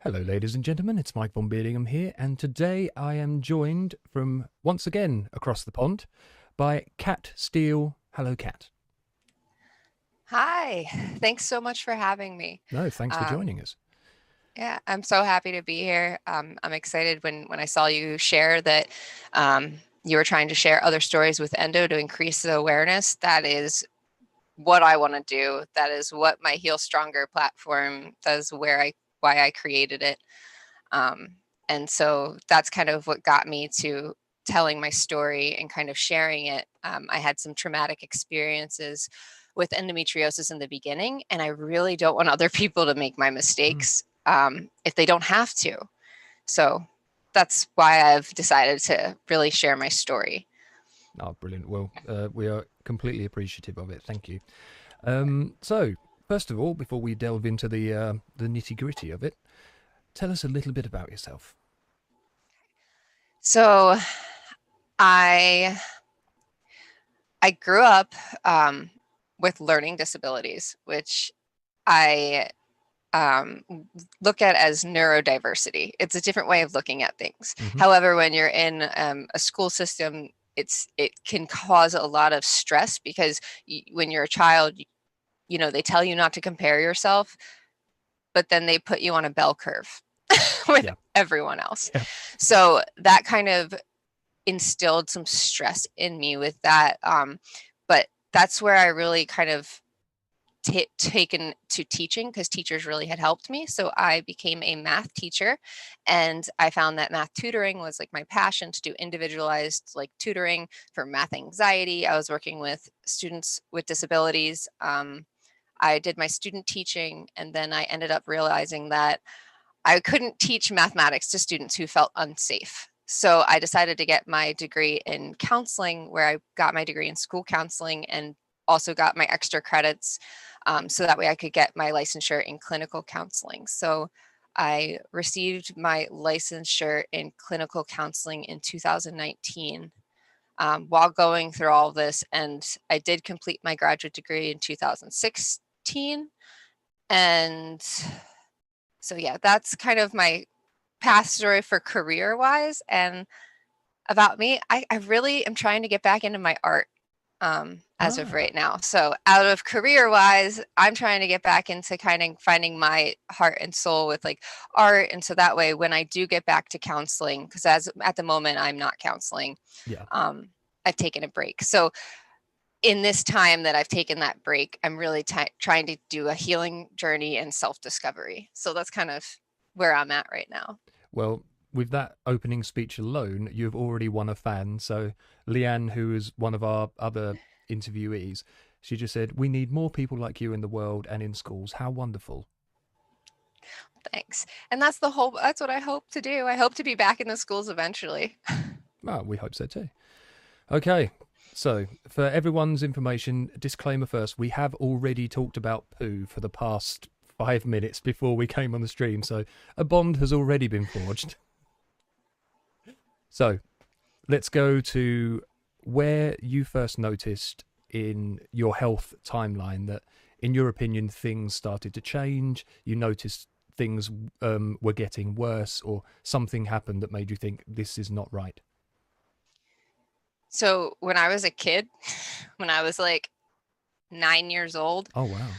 Hello, ladies and gentlemen, it's Mike Vonbeardingham here, and today I am joined from, once again, across the pond by Kat Steele. Hello, Kat. Hi, thanks so much for having me. No, thanks for Um, joining us. yeah, I'm so happy to be here. I'm excited when I saw you share that you were trying to share other stories with Endo to increase the awareness. That is what I want to do. That is what my Heal Stronger platform does, why I created it. Um, and so that's kind of what got me to telling my story and kind of sharing it. I had some traumatic experiences with endometriosis in the beginning, and I really don't want other people to make my Mm. mistakes if they don't have to. So that's why I've decided to really share my story. Oh, brilliant. Well, we are completely appreciative of it. Thank you. So, first of all, before we delve into the nitty gritty of it, tell us a little bit about yourself. So I I grew up with learning disabilities, which I um, look at as neurodiversity. It's a different way of looking at things. Hmm. However, when you're in a school system, it can cause a lot of stress because when you're a child, they tell you not to compare yourself, but then they put you on a bell curve with Yeah. everyone else. Yeah. So that kind of instilled some stress in me with that. But that's where I really kind of taken to teaching because teachers really had helped me. So I became a math teacher, and I found that math tutoring was like my passion to do individualized like tutoring for math anxiety. I was working with students with disabilities. I did my student teaching, and then I ended up realizing that I couldn't teach mathematics to students who felt unsafe. So I decided to get my degree in counseling, where I got my degree in school counseling and also got my extra credits so that way I could get my licensure in clinical counseling. So I received my licensure in clinical counseling in 2019 while going through all this. And I did complete my graduate degree in 2016. And so, yeah, that's kind of my past story for career wise. And about me, I really am trying to get back into my art as of Ah, right now. So, out of career wise, I'm trying to get back into kind of finding my heart and soul with like art. And so that way, when I do get back to counseling, because as at the moment I'm not counseling, yeah. um, I've taken a break. So, in this time that I've taken that break, I'm really trying to do a healing journey and self discovery. So, that's kind of where I'm at right now. Well, with that opening speech alone, you've already won a fan. So, Leanne, who is one of our other interviewees, she just said, "We need more people like you in the world and in schools. How wonderful." Thanks. And that's what I hope to do. I hope to be back in the schools eventually. Well, we hope so too. Okay, so for everyone's information, disclaimer first, we have already talked about poo for the past 5 minutes before we came on the stream, so a bond has already been forged. So let's go to where you first noticed in your health timeline that, in your opinion, things started to change. You noticed things were getting worse, or something happened that made you think this is not right. So when I was a kid, when I was like 9 years old, Oh, wow.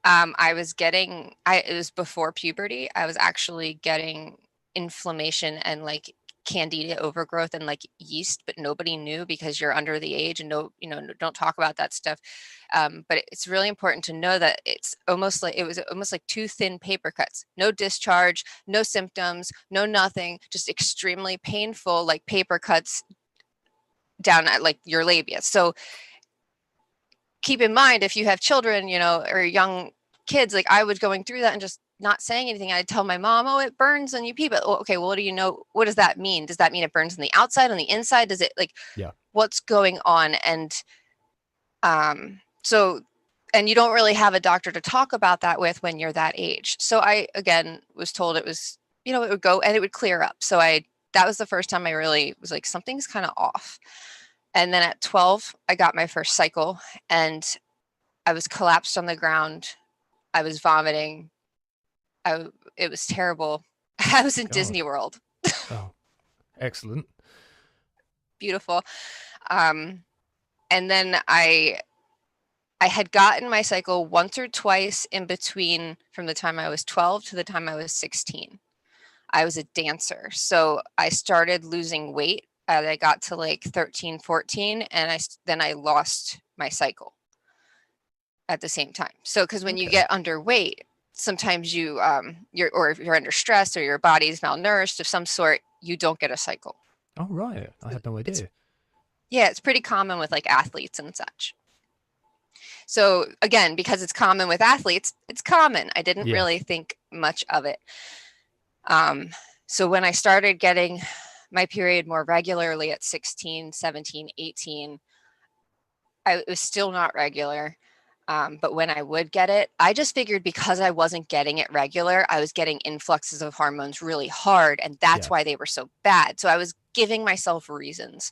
it was before puberty. I was actually getting inflammation and like candida overgrowth and like yeast, but nobody knew because you're under the age and don't talk about that stuff. But it's really important to know that it was almost like two thin paper cuts, no discharge, no symptoms, no nothing, just extremely painful, like paper cuts down at like your labia. So keep in mind if you have children, or young kids, like I was going through that and just not saying anything. I'd tell my mom, "Oh, it burns when you pee." But okay, well, what do you know? What does that mean? Does that mean it burns on the outside, on the inside? Does it like Yeah. what's going on? So and you don't really have a doctor to talk about that with when you're that age. So I again was told it was, it would go and it would clear up. So I that was the first time I really was like something's kind of off. And then at 12, I got my first cycle and I was collapsed on the ground. I was vomiting. It was terrible. I was in God. Disney World. Oh, excellent. Beautiful. And then I had gotten my cycle once or twice in between from the time I was 12 to the time I was 16. I was a dancer. So I started losing weight as I got to like 13, 14, and then I lost my cycle at the same time. So because when you get underweight, sometimes or if you're under stress or your body's malnourished of some sort, you don't get a cycle. Oh, right. I had no idea. It's pretty common with like athletes and such. So again, because it's common with athletes, it's common. I didn't really think much of it. So when I started getting my period more regularly at 16, 17, 18, it was still not regular. But when I would get it, I just figured because I wasn't getting it regular, I was getting influxes of hormones really hard, and that's why they were so bad. So I was giving myself reasons.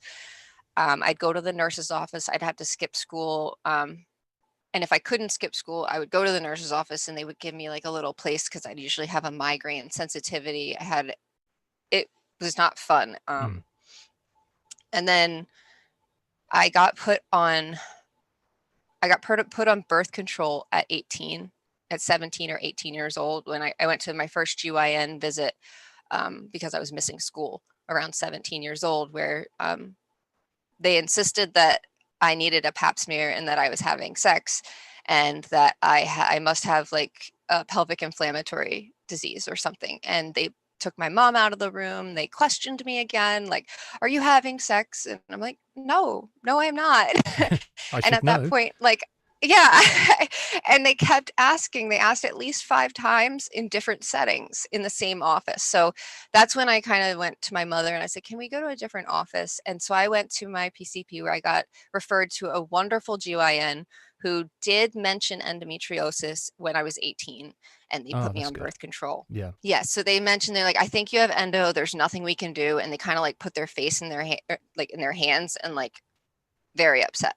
I'd go to the nurse's office. I'd have to skip school. And if I couldn't skip school, I would go to the nurse's office and they would give me like a little place because I'd usually have a migraine sensitivity. It was not fun. And then I got put on birth control at 17 or 18 years old when I went to my first GYN visit because I was missing school around 17 years old, where they insisted that I needed a pap smear and that I was having sex and that I must have like a pelvic inflammatory disease or something. And they took my mom out of the room. They questioned me again, like, are you having sex? And I'm like, no, I'm not. And at that point, like, yeah. And they kept asking. They asked at least 5 times in different settings in the same office. So that's when I kind of went to my mother and I said, can we go to a different office? And so I went to my PCP where I got referred to a wonderful GYN who did mention endometriosis when I was 18, and they put me on birth control. Yeah. So they mentioned, they're like, I think you have endo. There's nothing we can do. And they kind of like put their face in their in their hands and like very upset.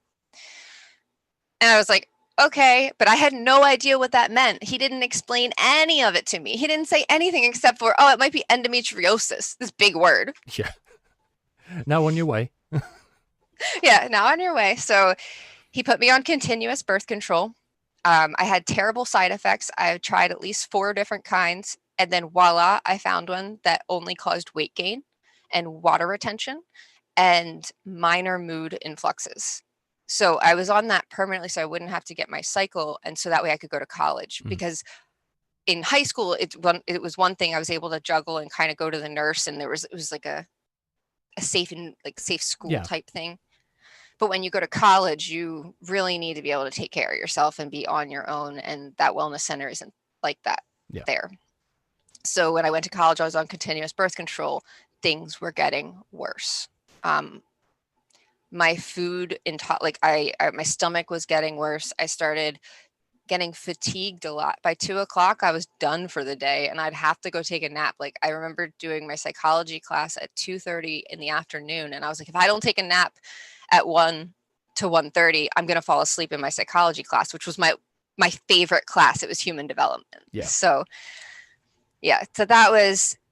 And I was like, okay, but I had no idea what that meant. He didn't explain any of it to me. He didn't say anything except for, it might be endometriosis, this big word. Yeah. Now on your way. Yeah, now on your way. So he put me on continuous birth control. I had terrible side effects. I tried at least 4 different kinds. And then voila, I found one that only caused weight gain and water retention and minor mood influxes. So I was on that permanently so I wouldn't have to get my cycle. And so that way I could go to college because in high school, it was one thing I was able to juggle and kind of go to the nurse, and it was like a safe school type thing. But when you go to college, you really need to be able to take care of yourself and be on your own. And that wellness center isn't like that there. So when I went to college, I was on continuous birth control. Things were getting worse. My food my stomach was getting worse. I started getting fatigued a lot. By 2:00, I was done for the day and I'd have to go take a nap. Like I remember doing my psychology class at 2:30 in the afternoon. And I was like, if I don't take a nap at 1 to 1:30, I'm going to fall asleep in my psychology class, which was my favorite class. It was human development. So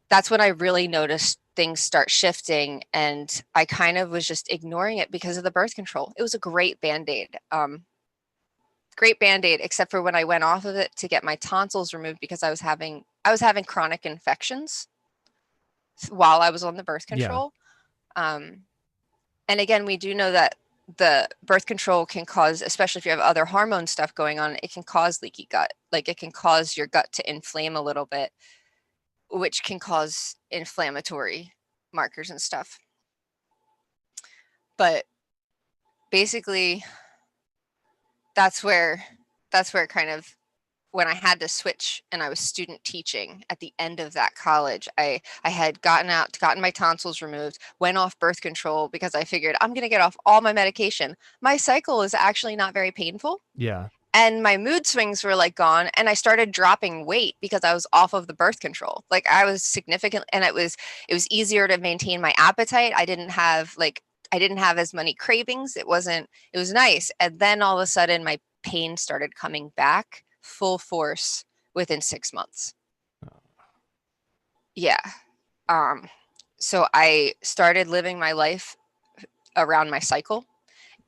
that's when I really noticed things start shifting, and I kind of was just ignoring it because of the birth control. It was a great Band-Aid. Except for when I went off of it to get my tonsils removed because I was having chronic infections while I was on the birth control. And again, we do know that the birth control can cause, especially if you have other hormone stuff going on, it can cause leaky gut. Like it can cause your gut to inflame a little bit, which can cause inflammatory markers and stuff. But basically, that's where kind of when I had to switch and I was student teaching at the end of that college, I had gotten my tonsils removed, went off birth control because I figured I'm going to get off all my medication. My cycle is actually not very painful. Yeah. And my mood swings were like gone, and I started dropping weight because I was off of the birth control. Like I was significant, and it was easier to maintain my appetite. I didn't have as many cravings. It was nice. And then all of a sudden my pain started coming back full force within 6 months. Yeah. So I started living my life around my cycle.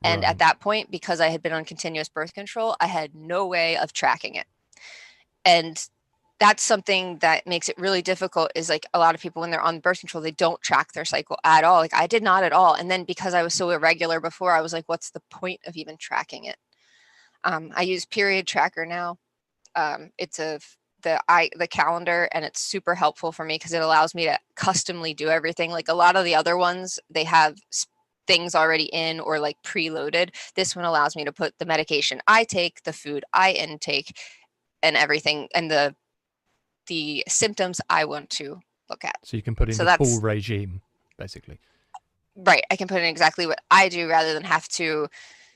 And Right. at that point, because I had been on continuous birth control, I had no way of tracking it. And that's something that makes it really difficult, is like a lot of people when they're on birth control, they don't track their cycle at all. Like I did not at all. And then because I was so irregular before, I was like, what's the point of even tracking it? I use Period Tracker now. It's the calendar, and it's super helpful for me because it allows me to customly do everything. Like a lot of the other ones, they have things already in or like preloaded. This one allows me to put the medication I take, the food I intake, and everything, and the symptoms I want to look at. So you can put in So the full that's regime, basically. right. I can put in exactly what I do rather than have to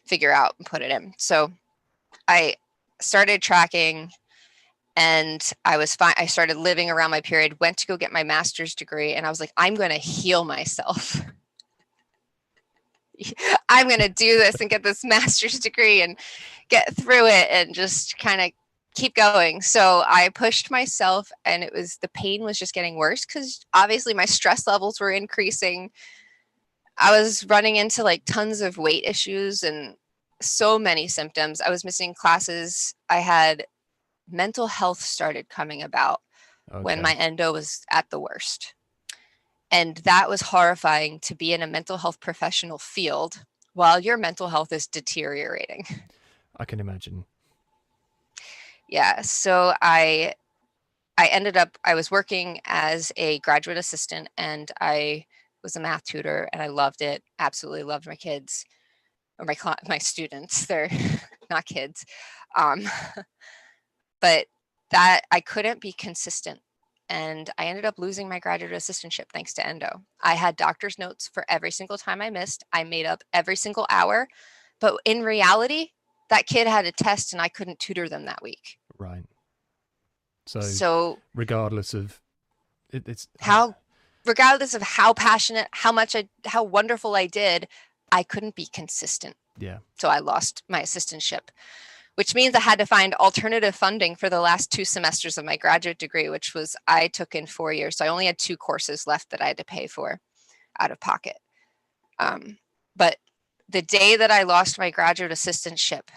figure out and put it in. So I started tracking, and I was fine. I started living around my period, went to go get my master's degree, and I was like, I'm going to heal myself. I'm going to do this and get this master's degree and get through it and just kind of keep going. So I pushed myself, and the pain was just getting worse because obviously my stress levels were increasing. I was running into like tons of weight issues and so many symptoms. I was missing classes. I had mental health started coming about when my endo was at the worst. And that was horrifying, to be in a mental health professional field while your mental health is deteriorating. I can imagine. Yeah. So I was working as a graduate assistant, and I was a math tutor, and I loved it. Absolutely loved my kids, or my students. They're not kids. But that I couldn't be consistent. And I ended up losing my graduate assistantship thanks to Endo. I had doctor's notes for every single time I missed. I made up every single hour. But in reality, that kid had a test and I couldn't tutor them that week. Right. So regardless of regardless of how passionate, how wonderful I did, I couldn't be consistent. Yeah. So I lost my assistantship, which means I had to find alternative funding for the last 2 semesters of my graduate degree, which was I took in 4 years. So I only had 2 courses left that I had to pay for out of pocket. But the day that I lost my graduate assistantship,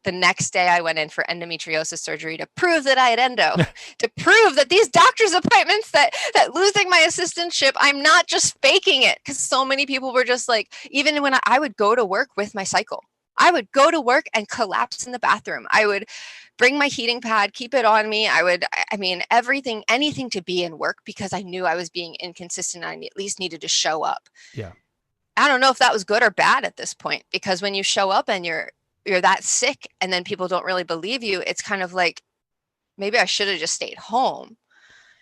the next day I went in for endometriosis surgery to prove that I had endo, to prove that these doctor's appointments, that losing my assistantship, I'm not just faking it. Because so many people were just like, even when I would go to work with my cycle, I would go to work and collapse in the bathroom. I would bring my heating pad, keep it on me. Anything to be in work, because I knew I was being inconsistent. I at least needed to show up. Yeah. I don't know if that was good or bad at this point, because when you show up and you're that sick and then people don't really believe you, it's kind of like, maybe I should have just stayed home.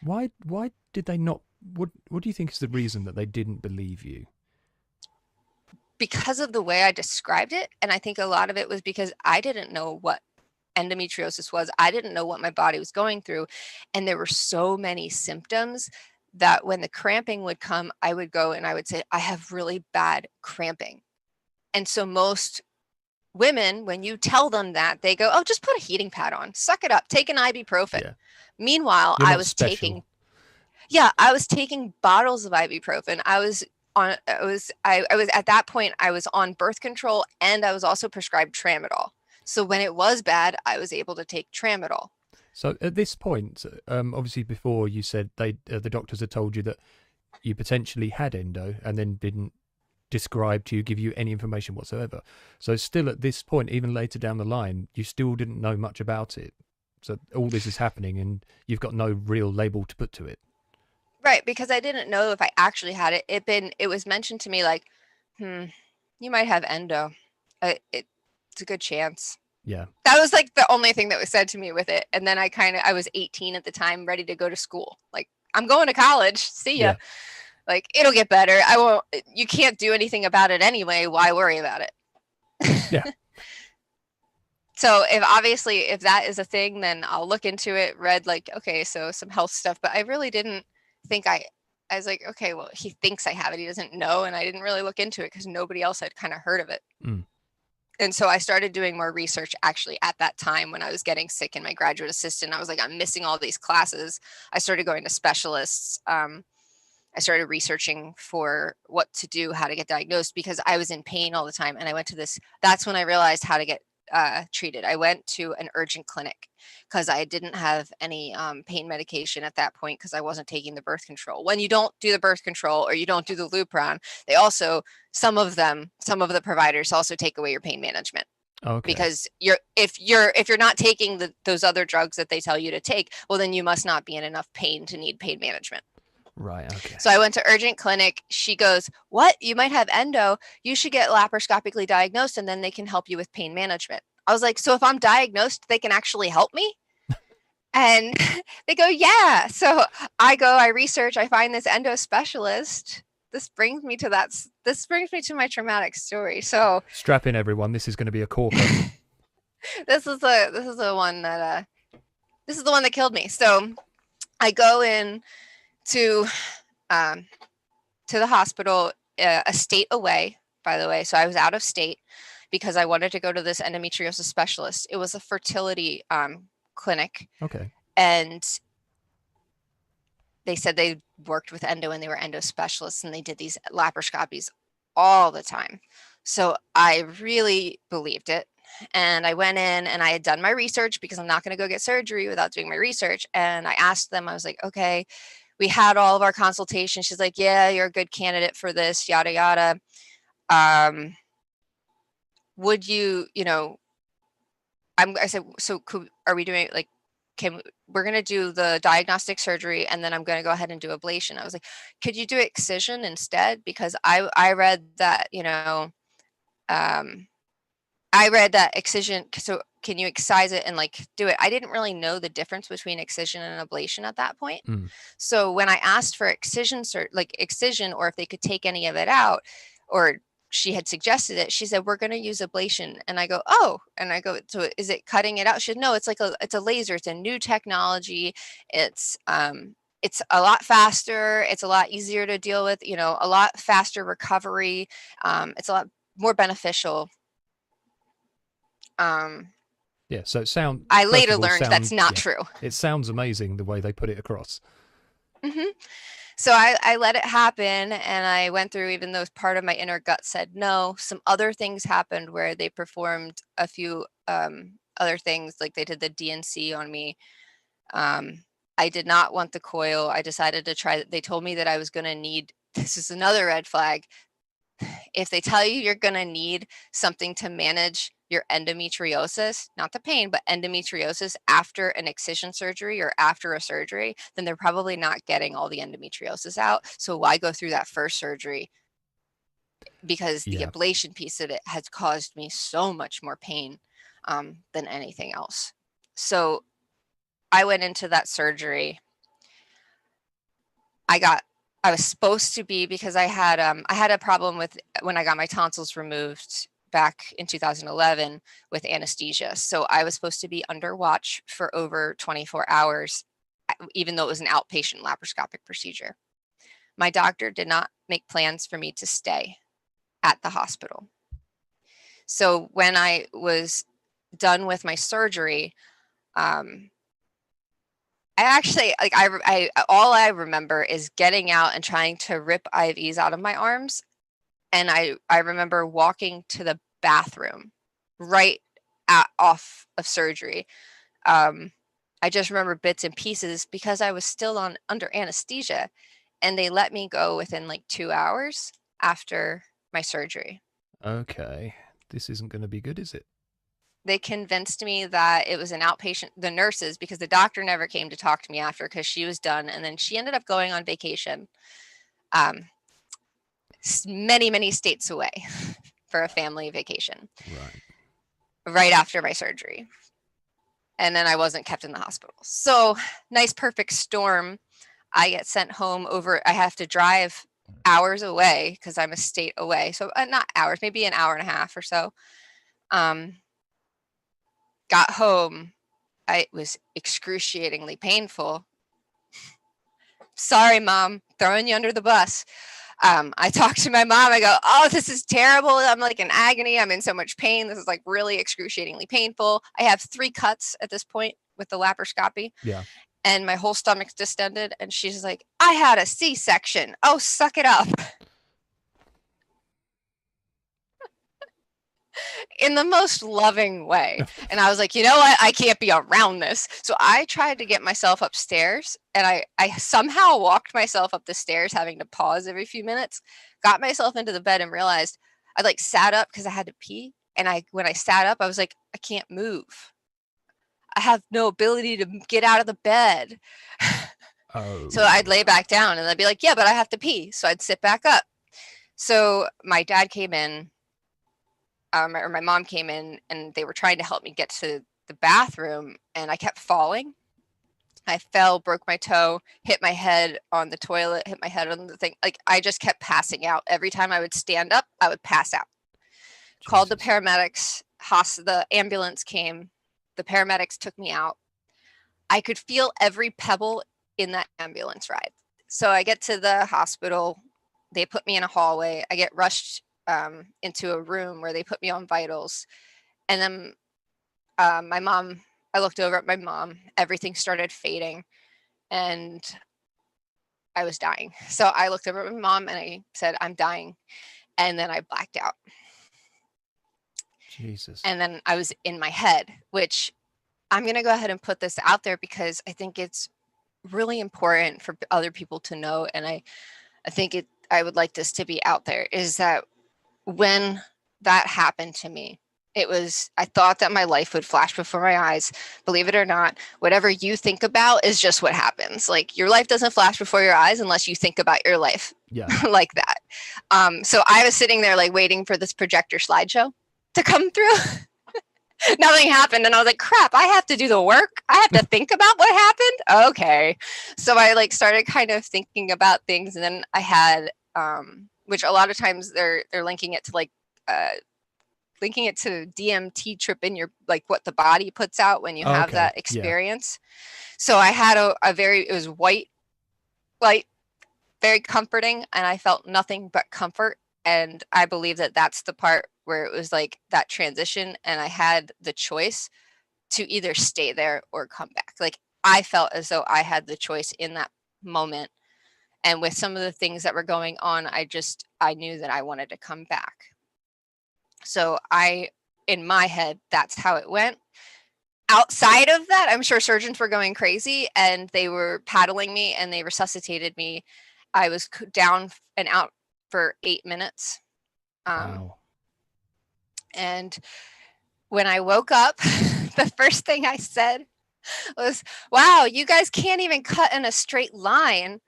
Why did they not? What do you think is the reason that they didn't believe you? Because of the way I described it. And I think a lot of it was because I didn't know what endometriosis was. I didn't know what my body was going through. And there were so many symptoms that when the cramping would come, I would go and I would say, I have really bad cramping. And so most women, when you tell them that, they go, oh, just put a heating pad on, suck it up, take an ibuprofen. Yeah. Meanwhile, I was taking bottles of ibuprofen. I was at that point, I was on birth control, and I was also prescribed tramadol. So when it was bad, I was able to take tramadol. So at this point, obviously before you said the doctors had told you that you potentially had endo, and then didn't describe to you, give you any information whatsoever. So still at this point, even later down the line, you still didn't know much about it. So all this is happening and you've got no real label to put to it. Right, because I didn't know if I actually had it. It was mentioned to me like, you might have endo. It's a good chance. Yeah. That was like the only thing that was said to me with it. And then I was 18 at the time, ready to go to school. Like, I'm going to college. See ya. Yeah. Like, it'll get better. You can't do anything about it anyway. Why worry about it? Yeah. So if that is a thing, then I'll look into it, read like, okay, so some health stuff, but I really didn't think I was like, okay, well, he thinks I have it. He doesn't know. And I didn't really look into it because nobody else had kind of heard of it. And so I started doing more research actually at that time when I was getting sick in my graduate assistant. I was like, I'm missing all these classes. I started going to specialists. I started researching for what to do, how to get diagnosed, because I was in pain all the time. And I went to this, that's when I realized how to get treated. I went to an urgent clinic because I didn't have any pain medication at that point because I wasn't taking the birth control. When you don't do the birth control or you don't do the Lupron, they also, some of the providers also take away your pain management. Okay. Because if you're not taking those other drugs that they tell you to take, well, then you must not be in enough pain to need pain management. Right. Okay. So I went to urgent clinic. She goes, "What? You might have endo. You should get laparoscopically diagnosed, and then they can help you with pain management." I was like, "So if I'm diagnosed, they can actually help me?" And they go, "Yeah." So I go, I research, I find this endo specialist. This brings me to my traumatic story. So strap in, everyone. This is going to be a corker. this is the one that killed me. So I go in to the hospital, a state away, by the way. So I was out of state because I wanted to go to this endometriosis specialist. It was a fertility clinic. Okay. And they said they worked with endo and they were endo specialists and they did these laparoscopies all the time. So I really believed it. And I went in and I had done my research because I'm not going to go get surgery without doing my research. And I asked them, I was like, okay, we had all of our consultations. She's like, yeah, you're a good candidate for this, yada, yada. Would you, I said, so are we doing like, we're going to do the diagnostic surgery and then I'm going to go ahead and do ablation. I was like, could you do excision instead? Because I read that, I read that excision. So can you excise it and like do it? I didn't really know the difference between excision and ablation at that point. So when I asked for excision, or if they could take any of it out, or she had suggested it, she said, we're going to use ablation. And I go, oh, and I go, so is it cutting it out? She said, no, it's it's a laser. It's a new technology. It's a lot faster. It's a lot easier to deal with, a lot faster recovery. It's a lot more beneficial. Yeah, so I later learned that's not true. It sounds amazing the way they put it across. Mm-hmm. So I let it happen and I went through, even though part of my inner gut said no, some other things happened where they performed a few other things, like they did the DNC on me. I did not want the coil. I decided to try. They told me that I was going to need, this is another red flag. If they tell you you're going to need something to manage your endometriosis, not the pain, but endometriosis after an excision surgery or after a surgery, then they're probably not getting all the endometriosis out. So why go through that first surgery? Because the ablation piece of it has caused me so much more pain than anything else. So I went into that surgery. I was supposed to be, because I had a problem with when I got my tonsils removed back in 2011 with anesthesia. So I was supposed to be under watch for over 24 hours, even though it was an outpatient laparoscopic procedure. My doctor did not make plans for me to stay at the hospital. So when I was done with my surgery, all I remember is getting out and trying to rip IVs out of my arms. And I remember walking to the bathroom right off of surgery. I just remember bits and pieces because I was still under anesthesia, and they let me go within like 2 hours after my surgery. Okay, this isn't going to be good, is it? They convinced me that it was an outpatient, the nurses, because the doctor never came to talk to me after because she was done. And then she ended up going on vacation many, many states away for a family vacation right after my surgery. And then I wasn't kept in the hospital. So nice, perfect storm. I get sent home I have to drive hours away because I'm a state away. So not hours, maybe an hour and a half or so. Got home. It was excruciatingly painful. Sorry, Mom, throwing you under the bus. I talked to my mom. I go, oh, this is terrible. I'm like in agony. I'm in so much pain. This is like really excruciatingly painful. I have 3 cuts at this point with the laparoscopy. Yeah. And my whole stomach's distended. And she's like, I had a C-section. Oh, suck it up. In the most loving way. And I was like, you know what? I can't be around this. So I tried to get myself upstairs, and I somehow walked myself up the stairs, having to pause every few minutes, got myself into the bed and realized I like sat up because I had to pee. And when I sat up, I was like, I can't move. I have no ability to get out of the bed. Oh. So I'd lay back down and I'd be like, yeah, but I have to pee. So I'd sit back up. So my dad came in, or my mom came in, and they were trying to help me get to the bathroom, and I kept falling. I fell, broke my toe, hit my head on the toilet, hit my head on the thing. Like, I just kept passing out. Every time I would stand up, I would pass out. Jesus. Called the paramedics. The ambulance came. The paramedics took me out. I could feel every pebble in that ambulance ride. So I get to the hospital. They put me in a hallway. I get rushed into a room where they put me on vitals. And then I looked over at my mom. Everything started fading, and I was dying. So I looked over at my mom and I said, I'm dying. And then I blacked out. Jesus. And then I was in my head, which I'm going to go ahead and put this out there because I think it's really important for other people to know. And I think I would like this to be out there, is that when that happened to me, I thought that my life would flash before my eyes. Believe it or not, whatever you think about is just what happens. Like, your life doesn't flash before your eyes unless you think about your life like that. So I was sitting there like waiting for this projector slideshow to come through. Nothing happened. And I was like, crap, I have to do the work. I have to think about what happened. Okay. So I like started kind of thinking about things. And then I had, which a lot of times they're linking it to like, linking it to DMT trip in your, like what the body puts out when you have that experience. Yeah. So I had it was white light, very comforting. And I felt nothing but comfort. And I believe that that's the part where it was like that transition. And I had the choice to either stay there or come back. Like, I felt as though I had the choice in that moment. And with some of the things that were going on, I knew that I wanted to come back. So in my head, that's how it went. Outside of that, I'm sure surgeons were going crazy and they were paddling me and they resuscitated me. I was down and out for 8 minutes. Wow. And when I woke up, the first thing I said was, wow, you guys can't even cut in a straight line.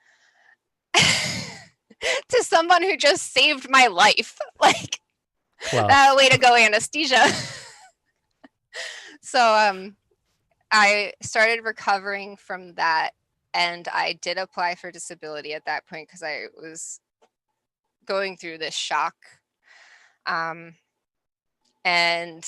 To someone who just saved my life. Like, way to go, anesthesia. So I started recovering from that, and I did apply for disability at that point because I was going through this shock. And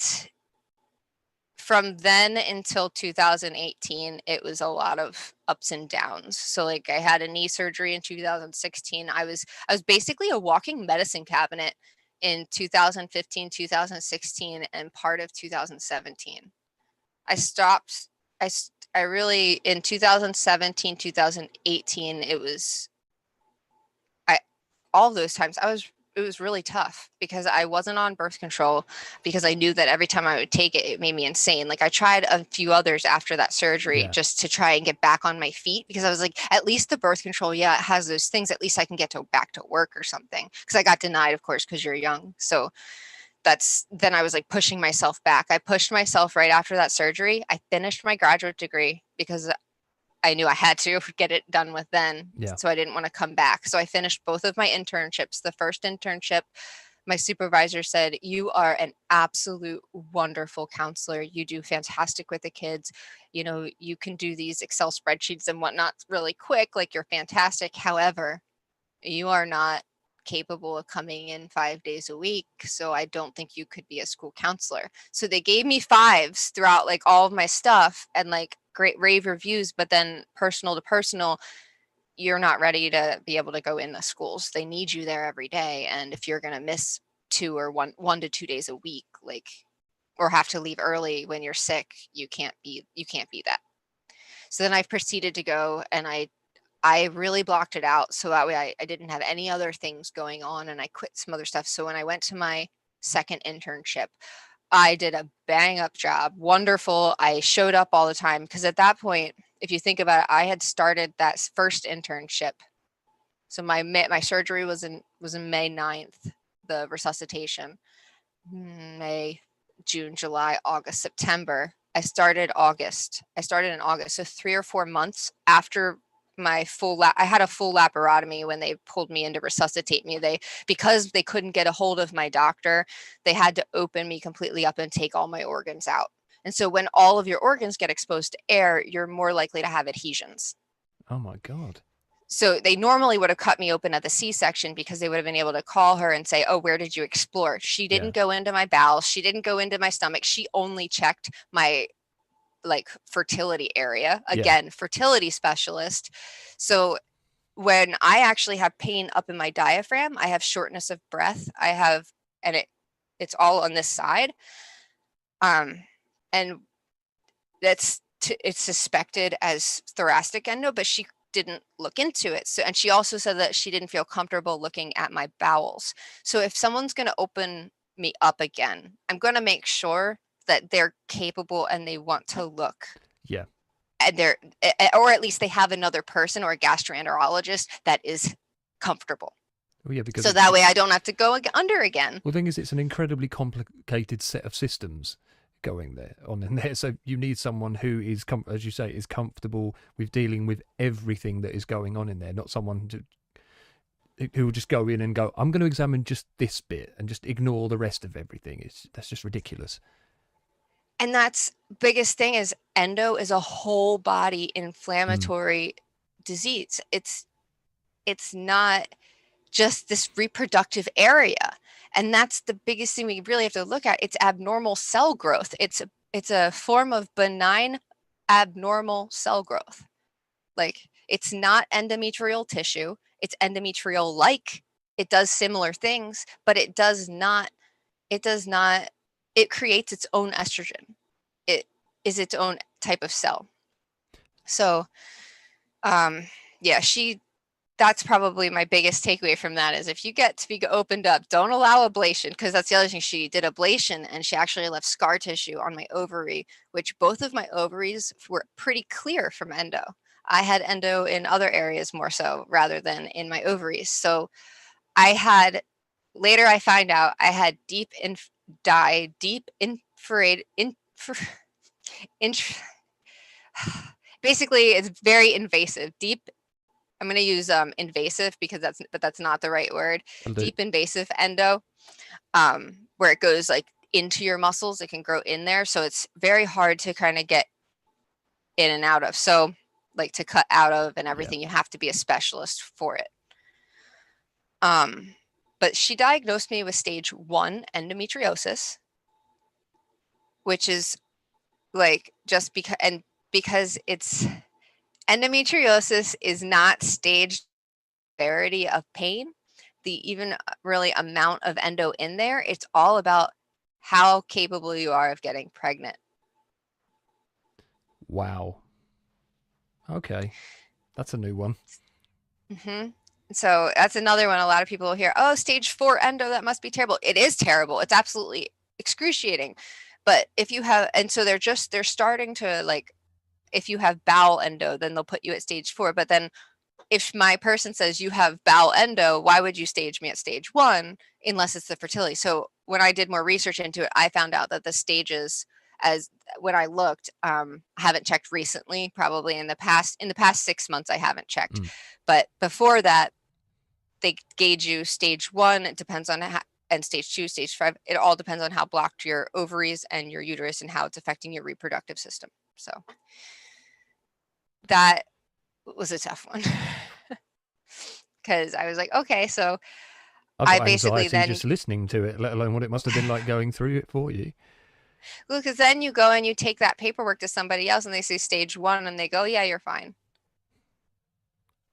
from then until 2018, it was a lot of ups and downs. So like, I had a knee surgery in 2016. I was basically a walking medicine cabinet in 2015, 2016, and part of 2017. I really, in 2017, 2018, all of those times it was really tough because I wasn't on birth control, because I knew that every time I would take it, it made me insane. Like, I tried a few others after that surgery just to try and get back on my feet, because I was like, at least the birth control, it has those things. At least I can get back to work or something. Because I got denied, of course, because you're young. So then I was like pushing myself back. I pushed myself right after that surgery. I finished my graduate degree because I knew I had to get it done with then. Yeah. So I didn't want to come back. So I finished both of my internships. The first internship, my supervisor said, you are an absolute wonderful counselor. You do fantastic with the kids. You know, you can do these Excel spreadsheets and whatnot really quick. Like, you're fantastic. However, you are not capable of coming in 5 days a week. So I don't think you could be a school counselor. So they gave me 5s throughout like all of my stuff and like great rave reviews, but then personal to personal, you're not ready to be able to go in the schools. They need you there every day. And if you're going to miss 1 to 2 days a week, like, or have to leave early when you're sick, you can't be that. So then I proceeded to go, and I really blocked it out. So that way I didn't have any other things going on, and I quit some other stuff. So when I went to my second internship, I did a bang up job. Wonderful. I showed up all the time, because at that point, if you think about it, I had started that first internship. So my surgery was in May 9th, the resuscitation. May, June, July, August, September. I started in August. So 3 or 4 months after my I had a full laparotomy when they pulled me in to resuscitate me. Because they couldn't get a hold of my doctor, they had to open me completely up and take all my organs out. And so when all of your organs get exposed to air, you're more likely to have adhesions. Oh my God. So they normally would have cut me open at the C-section, because they would have been able to call her and say, oh, where did you explore? She didn't go into my bowels. She didn't go into my stomach. She only checked my fertility area. Again, fertility specialist. So when I actually have pain up in my diaphragm, I have shortness of breath. And it's all on this side. And it's suspected as thoracic endo, but she didn't look into it. So, and she also said that she didn't feel comfortable looking at my bowels. So if someone's going to open me up again, I'm going to make sure that they're capable and they want to look. Yeah. And or at least they have another person or a gastroenterologist that is comfortable. Well, yeah, because so that way I don't have to go under again. Well, the thing is, it's an incredibly complicated set of systems going on in there. So you need someone who is, as you say, is comfortable with dealing with everything that is going on in there, not someone who will just go in and go, I'm going to examine just this bit and just ignore the rest of everything. That's just ridiculous. And that's biggest thing is endo is a whole body inflammatory disease. It's not just this reproductive area. And that's the biggest thing we really have to look at. It's abnormal cell growth. It's a form of benign abnormal cell growth. Like, it's not endometrial tissue. It's endometrial-like. It does similar things, but it creates its own estrogen. It is its own type of cell. So, that's probably my biggest takeaway from that is if you get to be opened up, don't allow ablation, because that's the other thing. She did ablation and she actually left scar tissue on my ovary, which both of my ovaries were pretty clear from endo. I had endo in other areas more so rather than in my ovaries. So later I find out I had deep infrared, basically it's very invasive, deep. I'm going to use invasive because that's not the right word. Deep invasive endo, where it goes like into your muscles. It can grow in there. So it's very hard to kind of get in and out of. So like to cut out of and everything, you have to be a specialist for it. But she diagnosed me with stage 1 endometriosis, which is like just because it's endometriosis is not staged severity of pain, the even really amount of endo in there. It's all about how capable you are of getting pregnant. Wow. Okay. That's a new one. Mm-hmm. So that's another one. A lot of people will hear, oh, stage 4 endo, that must be terrible. It is terrible. It's absolutely excruciating. But if you have, and so they're starting to like, if you have bowel endo, then they'll put you at stage 4. But then if my person says you have bowel endo, why would you stage me at stage 1 unless it's the fertility? So when I did more research into it, I found out that the stages, as when I looked, I haven't checked recently, probably in the past 6 months, I haven't checked. But before that, they gauge you stage 1. It depends on and stage 2, stage 5. It all depends on how blocked your ovaries and your uterus and how it's affecting your reproductive system. So that was a tough one because I was like, okay, so I basically then just listening to it, let alone what it must have been like going through it for you. Well, because then you go and you take that paperwork to somebody else and they say stage 1 and they go, yeah, you're fine.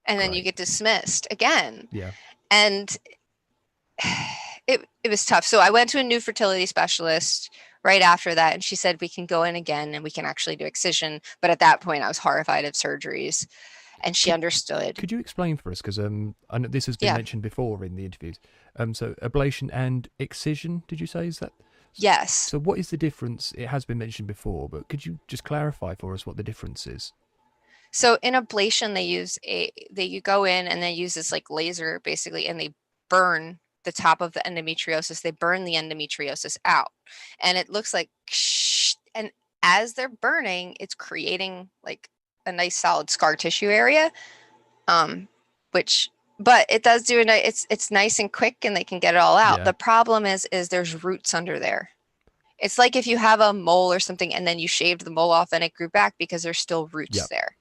and then you Great. get dismissed again. Yeah. And it was tough. So I went to a new fertility specialist right after that, and she said we can go in again and we can actually do excision. But at that point I was horrified of surgeries, and she Could understood. could you explain for us, because I know this has been Yeah. mentioned before in the interviews. So ablation and excision, did you say, is that? Yes. So what is the difference? It has been mentioned before, but could you just clarify for us what the difference is? So in ablation, you go in and they use this like laser basically, and they burn the top of the endometriosis. They burn the endometriosis out, and it looks like, and as they're burning, it's creating like a nice solid scar tissue area, which, but it does do it's nice and quick, and they can get it all out. Yeah. The problem is there's roots under there. It's like if you have a mole or something and then you shaved the mole off and it grew back because there's still roots there.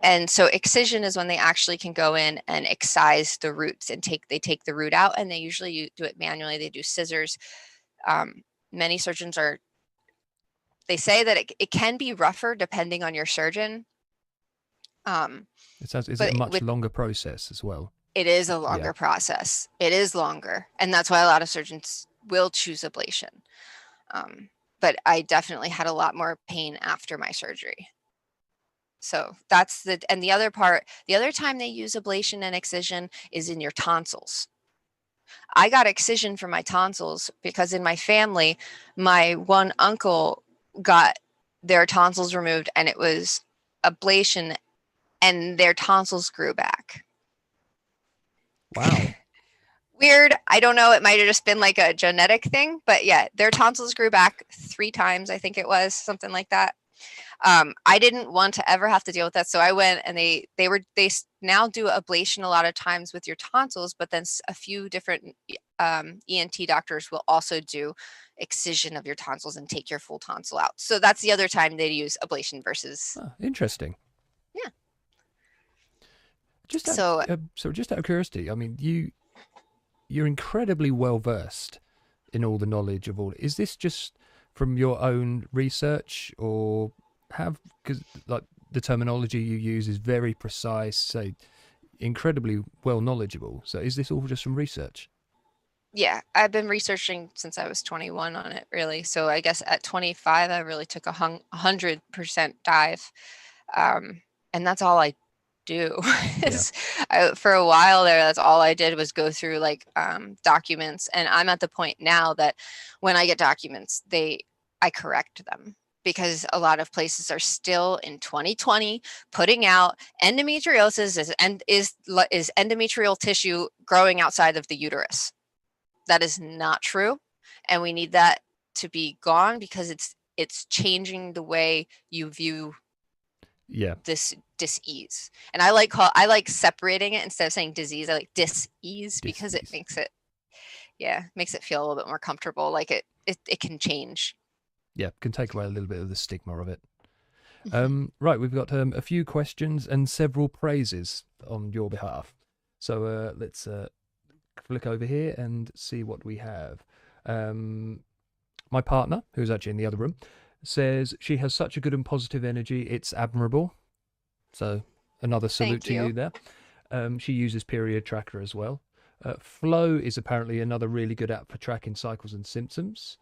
And so excision is when they actually can go in and excise the roots and they take the root out, and they usually do it manually. They do scissors. Many surgeons they say that it can be rougher depending on your surgeon. Is it a much longer process as well? It is a longer process. It is longer. And that's why a lot of surgeons will choose ablation. But I definitely had a lot more pain after my surgery. So that's and the other time they use ablation and excision is in your tonsils. I got excision for my tonsils because in my family, my one uncle got their tonsils removed, and it was ablation, and their tonsils grew back. Wow. Weird. I don't know. It might have just been like a genetic thing, but yeah, their tonsils grew back 3 times. I think it was something like that. I didn't want to ever have to deal with that. So I went, and they now do ablation a lot of times with your tonsils, but then a few different ENT doctors will also do excision of your tonsils and take your full tonsil out. So that's the other time they use ablation versus. Interesting. Yeah. Just out of curiosity, I mean, you're incredibly well versed in all the knowledge of all. Is this just from your own research, or because like the terminology you use is very precise, so incredibly well knowledgeable. So is this all just from research? Yeah, I've been researching since I was 21 on it, really. So I guess at 25, I really took a 100% dive. And that's all I do. For a while there, that's all I did was go through like documents. And I'm at the point now that when I get documents, I correct them, because a lot of places are still in 2020 putting out endometriosis is endometrial tissue growing outside of the uterus. That is not true, and we need that to be gone, because it's changing the way you view this dis-ease. And I like separating it. Instead of saying disease, I like dis-ease, because it makes it feel a little bit more comfortable. Like it can change. Yeah, can take away a little bit of the stigma of it. Right, we've got a few questions and several praises on your behalf. So let's flick over here and see what we have. My partner, who's actually in the other room, says she has such a good and positive energy. It's admirable. So another salute to you there. She uses period tracker as well. Flow is apparently another really good app for tracking cycles and symptoms.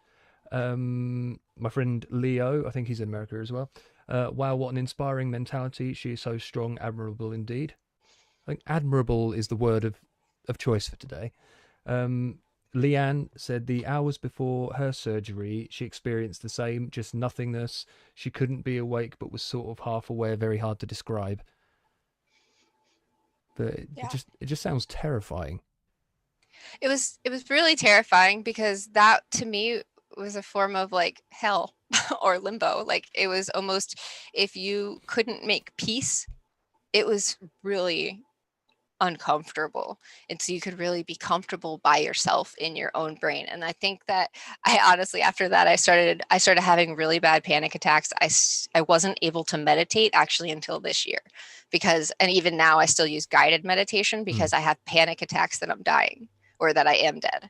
My friend Leo, I think he's in America as well. Wow, what an inspiring mentality. She is so strong, admirable indeed. I think admirable is the word of choice for today. Leanne said the hours before her surgery, she experienced the same, just nothingness. She couldn't be awake, but was sort of half aware, very hard to describe. But it just sounds terrifying. It was really terrifying, because that to me was a form of like hell or limbo. Like it was almost, if you couldn't make peace, it was really uncomfortable. And so you could really be comfortable by yourself in your own brain. And I think that I honestly, after that, I started having really bad panic attacks. I wasn't able to meditate actually until this year, and even now I still use guided meditation, because I have panic attacks that I'm dying, or that I am dead.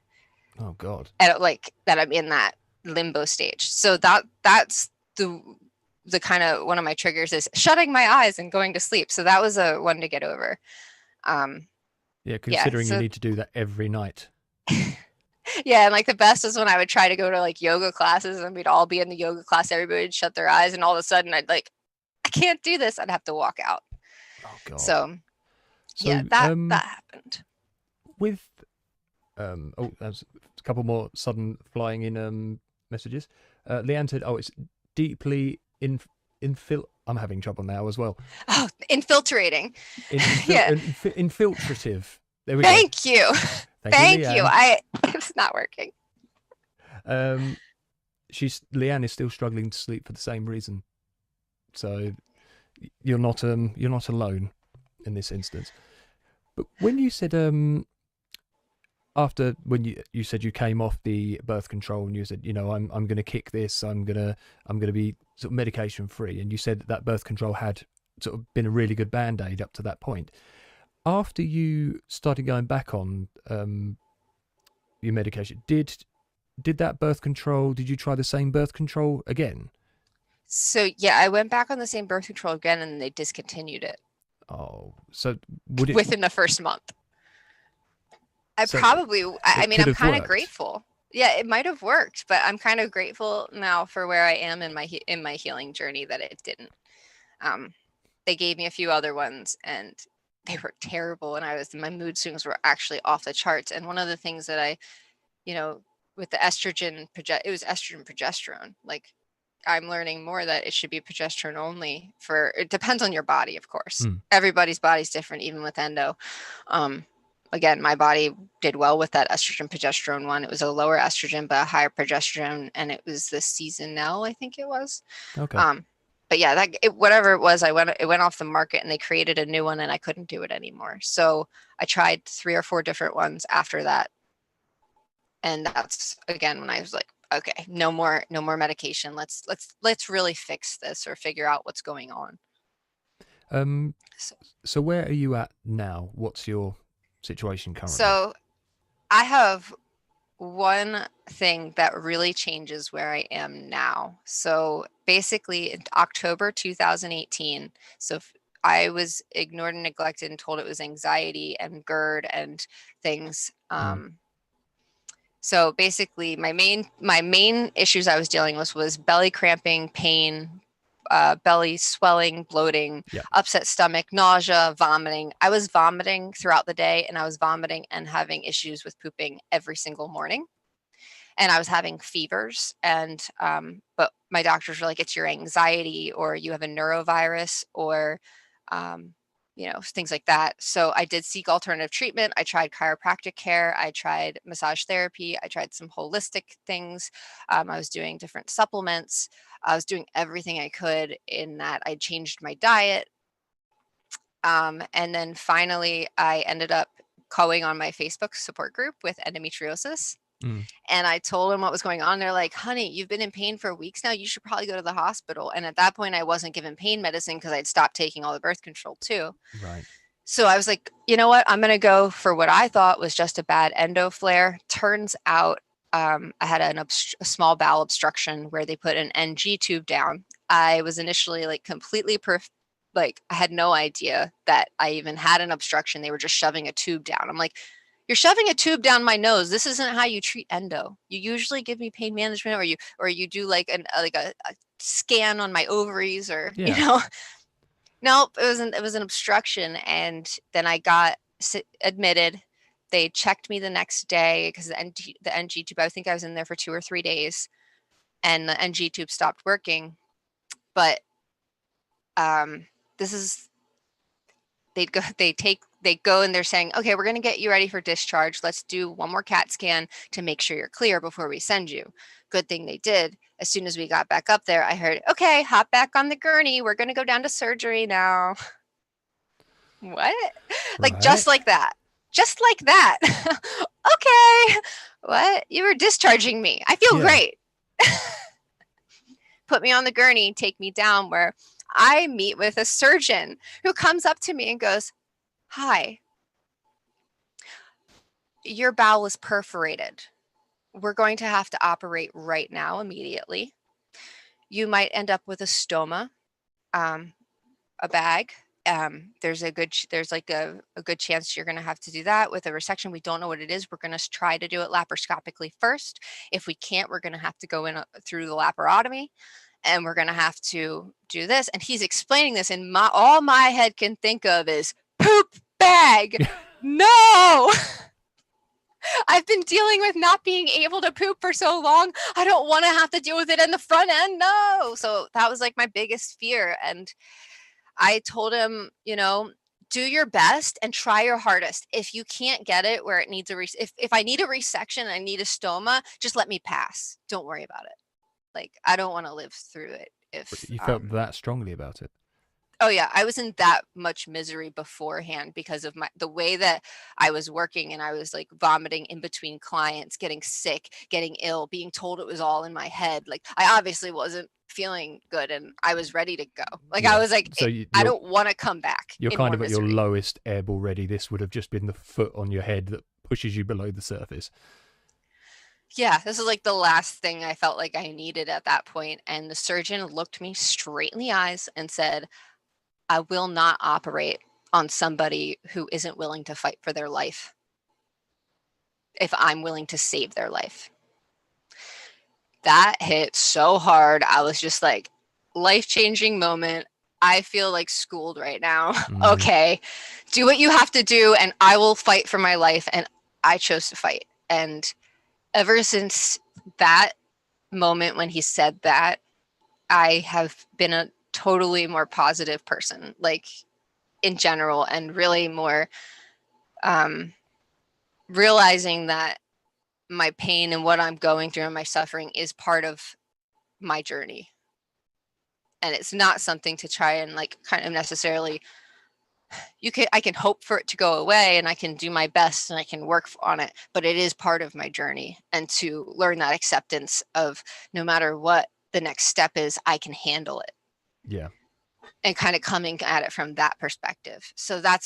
Oh God. And like that I'm in that limbo stage. So that's the kind of one of my triggers is shutting my eyes and going to sleep. So that was a one to get over. Yeah, considering you So need to do that every night. yeah, and like the best is when I would try to go to like yoga classes and we'd all be in the yoga class, everybody would shut their eyes, and all of a sudden I'd like, I can't do this. I'd have to walk out. Oh God. So yeah, So that happened. with there's a couple more sudden flying in messages. Leanne said, "Oh, it's deeply I'm having trouble now as well. Oh, infiltrating. Yeah. Infiltrative. There we go. Thank you. Thank you. It's not working. Leanne is still struggling to sleep for the same reason. So you're not alone in this instance. But when you said after when you said you came off the birth control and you said, you know, I'm going to kick this, I'm going to be sort of medication free, and you said that birth control had sort of been a really good band-aid up to that point. After you started going back on your medication, did that birth control, did you try the same birth control again? So yeah, I went back on the same birth control again and they discontinued it. Oh, so would it within the first month? I mean, I'm kind of grateful. Yeah, it might have worked, but I'm kind of grateful now for where I am in my healing journey that it didn't. They gave me a few other ones and they were terrible, and my mood swings were actually off the charts. And one of the things that I, you know, with the estrogen, it was estrogen progesterone. Like, I'm learning more that it should be progesterone only. It depends on your body, of course. Everybody's body's different, even with endo. Again, my body did well with that estrogen progesterone one. It was a lower estrogen, but a higher progesterone, and it was the Seasonelle, I think it was. Okay. But yeah, whatever it was, it went off the market, and they created a new one, and I couldn't do it anymore. So I tried 3 or 4 different ones after that, and that's again when I was like, okay, no more medication. Let's really fix this or figure out what's going on. So where are you at now? What's your situation currently? So I have one thing that really changes where I am now. So basically in October 2018, so I was ignored and neglected and told it was anxiety and GERD and things. So basically my main issues I was dealing with was belly cramping, pain, belly swelling, bloating, upset stomach, nausea, vomiting. I was vomiting throughout the day, and I was vomiting and having issues with pooping every single morning. And I was having fevers, and but my doctors were like, it's your anxiety, or you have a neurovirus, or things like that. So I did seek alternative treatment. I tried chiropractic care. I tried massage therapy. I tried some holistic things. I was doing different supplements. I was doing everything I could in that. I changed my diet. And then finally, I ended up going on my Facebook support group with endometriosis. And I told them what was going on. They're like, honey, you've been in pain for weeks now. You should probably go to the hospital. And at that point, I wasn't given pain medicine because I'd stopped taking all the birth control too. Right. So I was like, you know what? I'm going to go for what I thought was just a bad endo flare. Turns out I had a small bowel obstruction where they put an NG tube down. I was initially like completely I had no idea that I even had an obstruction. They were just shoving a tube down. I'm like, you're shoving a tube down my nose. This isn't how you treat endo. You usually give me pain management, or you do like a scan on my ovaries, or Nope, it was an obstruction. And then I got admitted. They checked me the next day because the NG tube, I think I was in there for 2 or 3 days, and the NG tube stopped working. But they go and they're saying, okay, we're going to get you ready for discharge. Let's do one more CAT scan to make sure you're clear before we send you. Good thing they did. As soon as we got back up there, I heard, okay, hop back on the gurney. We're going to go down to surgery now. What? Like, right. Just like that. Just like that. Okay. What? You were discharging me. I feel great. Put me on the gurney, take me down, where I meet with a surgeon who comes up to me and goes, hi, your bowel is perforated. We're going to have to operate right now, immediately. you might end up with a stoma, a bag. There's like a good chance you're going to have to do that with a resection. We don't know what it is. We're going to try to do it laparoscopically first. If we can't, we're going to have to go in through the laparotomy, and we're going to have to do this. And he's explaining this, and all my head can think of is poop bag. No. I've been dealing with not being able to poop for so long. I don't want to have to deal with it in the front end. No. So that was like my biggest fear. And I told him, do your best and try your hardest. If you can't get it where it needs if I need a resection and I need a stoma, just let me pass. Don't worry about it. Like, I don't want to live through it. If you felt that strongly about it. Oh yeah, I was in that much misery beforehand because of the way that I was working, and I was like vomiting in between clients, getting sick, getting ill, being told it was all in my head. Like, I obviously wasn't feeling good, and I was ready to go. Like, I was like, so I don't want to come back. You're kind of at your lowest ebb already. This would have just been the foot on your head that pushes you below the surface. Yeah, this is like the last thing I felt like I needed at that point. And the surgeon looked me straight in the eyes and said, I will not operate on somebody who isn't willing to fight for their life if I'm willing to save their life. That hit so hard. I was just like, life-changing moment. I feel like schooled right now. Okay, do what you have to do, and I will fight for my life. And I chose to fight. And ever since that moment when he said that, I have been a totally more positive person, like, in general, and really more realizing that my pain and what I'm going through and my suffering is part of my journey. And it's not something to try and like kind of necessarily, I can hope for it to go away, and I can do my best and I can work on it, but it is part of my journey. And to learn that acceptance of no matter what the next step is, I can handle it. Yeah. And kind of coming at it from that perspective. So that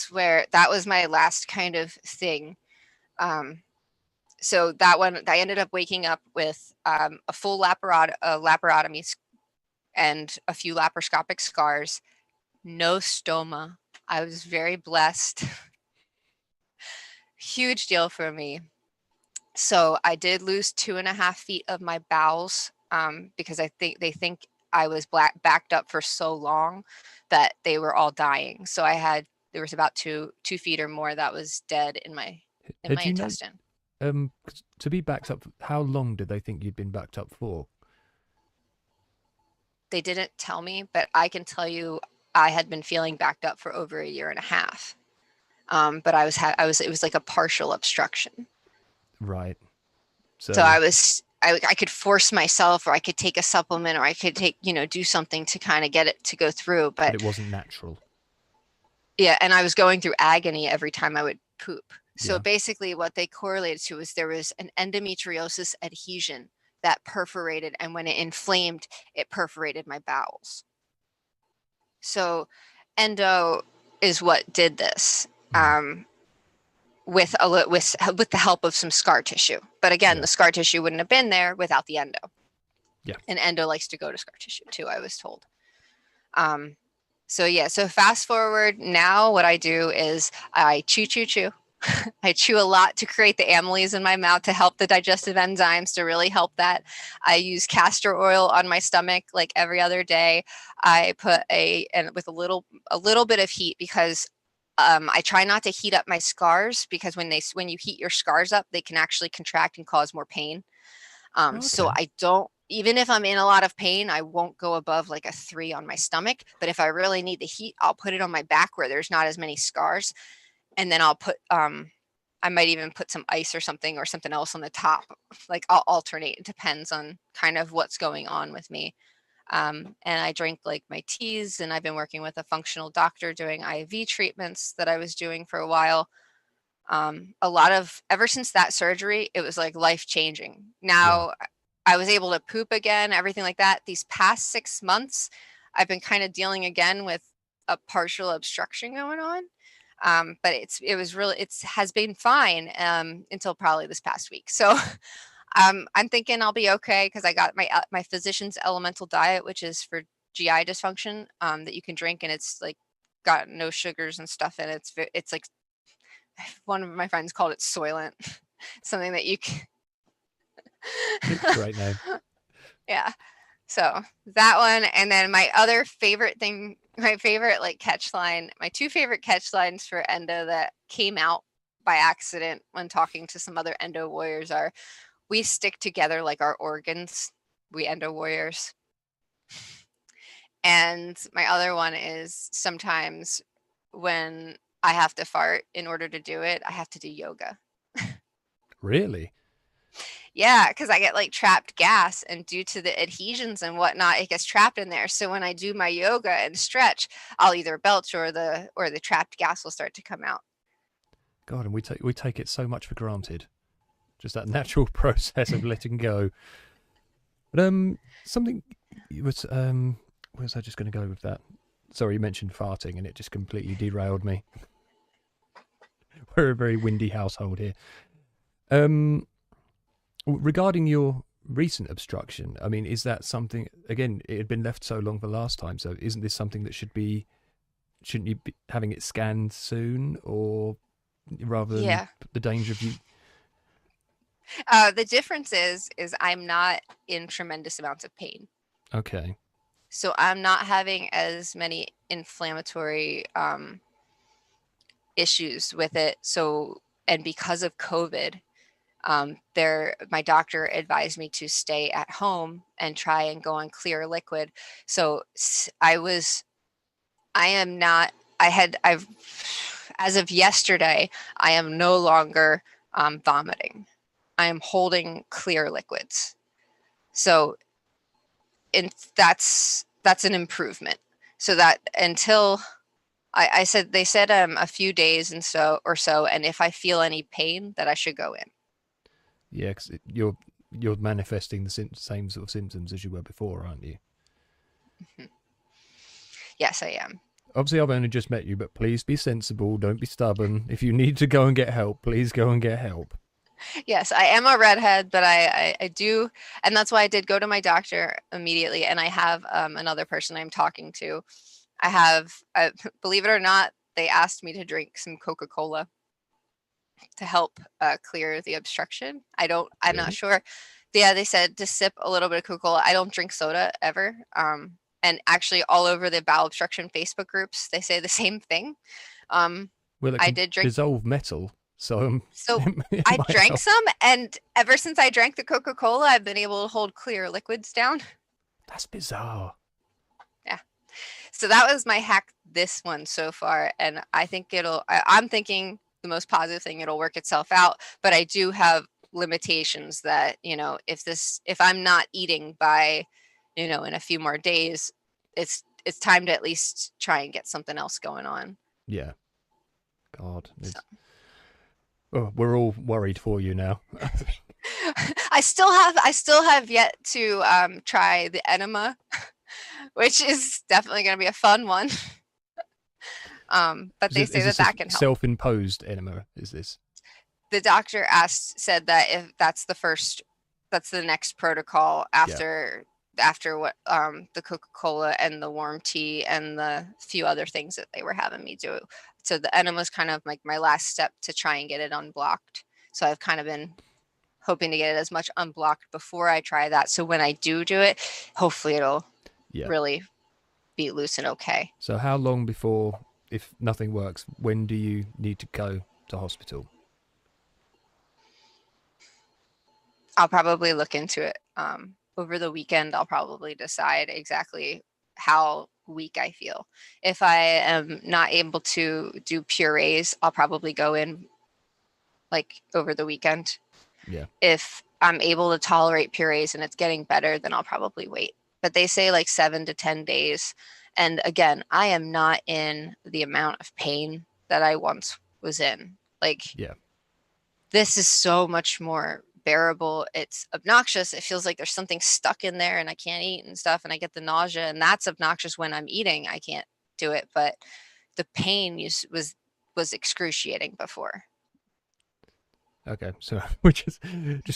was my last kind of thing. So that one, I ended up waking up with a full laparotomy and a few laparoscopic scars, no stoma. I was very blessed. Huge deal for me. So I did lose 2.5 feet of my bowels because they think I was backed up for so long that they were all dying. So there was about 2 feet or more that was dead in my intestine. To be backed up, how long did they think you'd been backed up for? They didn't tell me, but I can tell you I had been feeling backed up for over 1.5 years. But it was like a partial obstruction. Right. So I could force myself, or I could take a supplement, or I could do something to kind of get it to go through, but it wasn't natural. Yeah. And I was going through agony every time I would poop. So basically what they correlated to was there was an endometriosis adhesion that perforated, and when it inflamed, it perforated my bowels. So endo is what did this. With the help of some scar tissue. But again, the scar tissue wouldn't have been there without the endo. Yeah. And endo likes to go to scar tissue too, I was told. So fast forward, now what I do is I chew. I chew a lot to create the amylase in my mouth to help the digestive enzymes, to really help that. I use castor oil on my stomach like every other day. I put with a little bit of heat, because I try not to heat up my scars, because when you heat your scars up, they can actually contract and cause more pain. Okay. So I don't, even if I'm in a lot of pain, I won't go above like a 3 on my stomach. But if I really need the heat, I'll put it on my back where there's not as many scars. And then I'll put, I might even put some ice or something else on the top. Like, I'll alternate. It depends on kind of what's going on with me. And I drink like my teas, and I've been working with a functional doctor doing IV treatments that I was doing for a while. Ever since that surgery, it was like life changing. Now I was able to poop again, everything like that. These past 6 months, I've been kind of dealing again with a partial obstruction going on. But it has been fine until probably this past week. So I'm thinking I'll be okay because I got my physician's elemental diet, which is for GI dysfunction, that you can drink, and it's like got no sugars and stuff in it. It's like, one of my friends called it Soylent, something that you can. Great name. Yeah. So that one, and then my other favorite thing, my favorite like catch line, my two favorite catch lines for Endo that came out by accident when talking to some other Endo warriors are, "We stick together like our organs, we Endo warriors." And my other one is, sometimes when I have to fart, in order to do it, I have to do yoga. Really? Yeah, because I get like trapped gas, and due to the adhesions and whatnot, it gets trapped in there. So when I do my yoga and stretch, I'll either belch, or the trapped gas will start to come out. God, and we take it so much for granted. Just that natural process of letting go. But something was where was I just going to go with that? Sorry, you mentioned farting, and it just completely derailed me. We're a very windy household here. Regarding your recent obstruction, I mean, is that something? Again, it had been left so long the last time, so isn't this something that shouldn't you be having it scanned soon, or rather than Yeah. the danger of you? The difference is I'm not in tremendous amounts of pain. Okay. So I'm not having as many inflammatory issues with it. So, and because of COVID, my doctor advised me to stay at home and try and go on clear liquid. So I've, as of yesterday, I am no longer vomiting. I am holding clear liquids. So that's an improvement. So that until they said a few days and so, and if I feel any pain, that I should go in. Yeah, because you're manifesting the same sort of symptoms as you were before, aren't you? Mm-hmm. Yes, I am. Obviously, I've only just met you, but please be sensible. Don't be stubborn. If you need to go and get help, please go and get help. Yes, I am a redhead, but I do, and that's why I did go to my doctor immediately. And I have another person I'm talking to. I have, believe it or not, they asked me to drink some Coca-Cola to help clear the obstruction. I'm Really? not sure. Yeah, they said to sip a little bit of Coca-Cola. I don't drink soda ever. And actually, all over the bowel obstruction Facebook groups, they say the same thing. Well, it I can did drink. dissolve metal, so So it I might drank help. some, and ever since I drank the Coca-Cola, I've been able to hold clear liquids down. That's bizarre. Yeah. So that was my hack, this one so far. And I think I'm thinking the most positive thing, it'll work itself out. But I do have limitations that, if I'm not eating by, in a few more days, it's time to at least try and get something else going on. Yeah. God. So. Oh, we're all worried for you now. I still have yet to try the enema, which is definitely going to be a fun one. But they say that can help. Self-imposed enema, is this? The doctor said that if that's the next protocol after what the Coca-Cola and the warm tea and the few other things that they were having me do. So the enema was kind of like my last step to try and get it unblocked. So I've kind of been hoping to get it as much unblocked before I try that. So when I do it, hopefully it'll really be loose and okay. So how long before, if nothing works, when do you need to go to hospital? I'll probably look into it. Over the weekend, I'll probably decide exactly how weak I feel. If I am not able to do purees, I'll probably go in like over the weekend. Yeah. If I'm able to tolerate purees and it's getting better, then I'll probably wait. But they say like 7 to 10 days. And again, I am not in the amount of pain that I once was in. This is so much more bearable. It's obnoxious. It feels like there's something stuck in there and I can't eat and stuff, and I get the nausea, and that's obnoxious when I'm eating. I can't do it, but the pain was excruciating before. Okay, so we just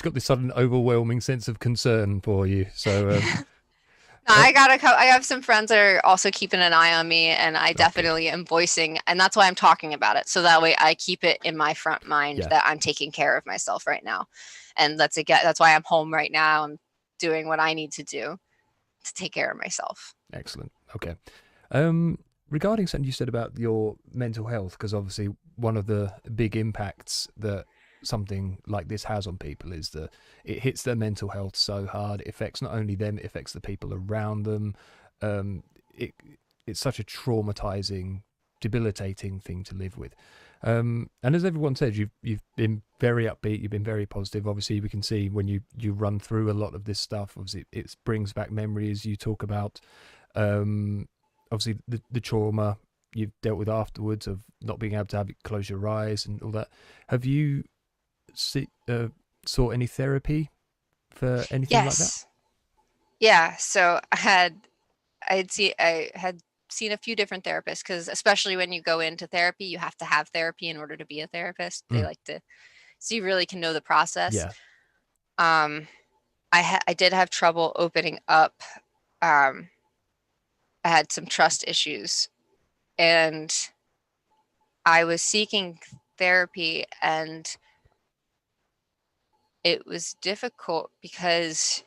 got this sudden overwhelming sense of concern for you. So, No, uh, I have some friends that are also keeping an eye on me, and I oh, good. definitely am voicing, and that's why I'm talking about it. So that way I keep it in my front mind Yeah, that I'm taking care of myself right now. And that's why I'm home right now. I'm doing what I need to do to take care of myself. excellent. Okay. Um, Regarding something you said about your mental health, because obviously one of the big impacts that something like this has on people is that it hits their mental health so hard. It affects not only them, it affects the people around them. Um, it it's such a traumatizing, debilitating thing to live with. And as everyone says, you've been very upbeat. You've been very positive. Obviously, we can see when you run through a lot of this stuff. Obviously, it brings back memories. You talk about um, obviously the trauma you've dealt with afterwards of not being able to have close your eyes and all that. Have you sought any therapy for anything like that? Yes. Yeah. So I had seen a few different therapists because especially when you go into therapy, you have to have therapy in order to be a therapist. They Mm, like to so you really can know the process. yeah, Um, I did have trouble opening up. Um, I had some trust issues, and I was seeking therapy, and it was difficult because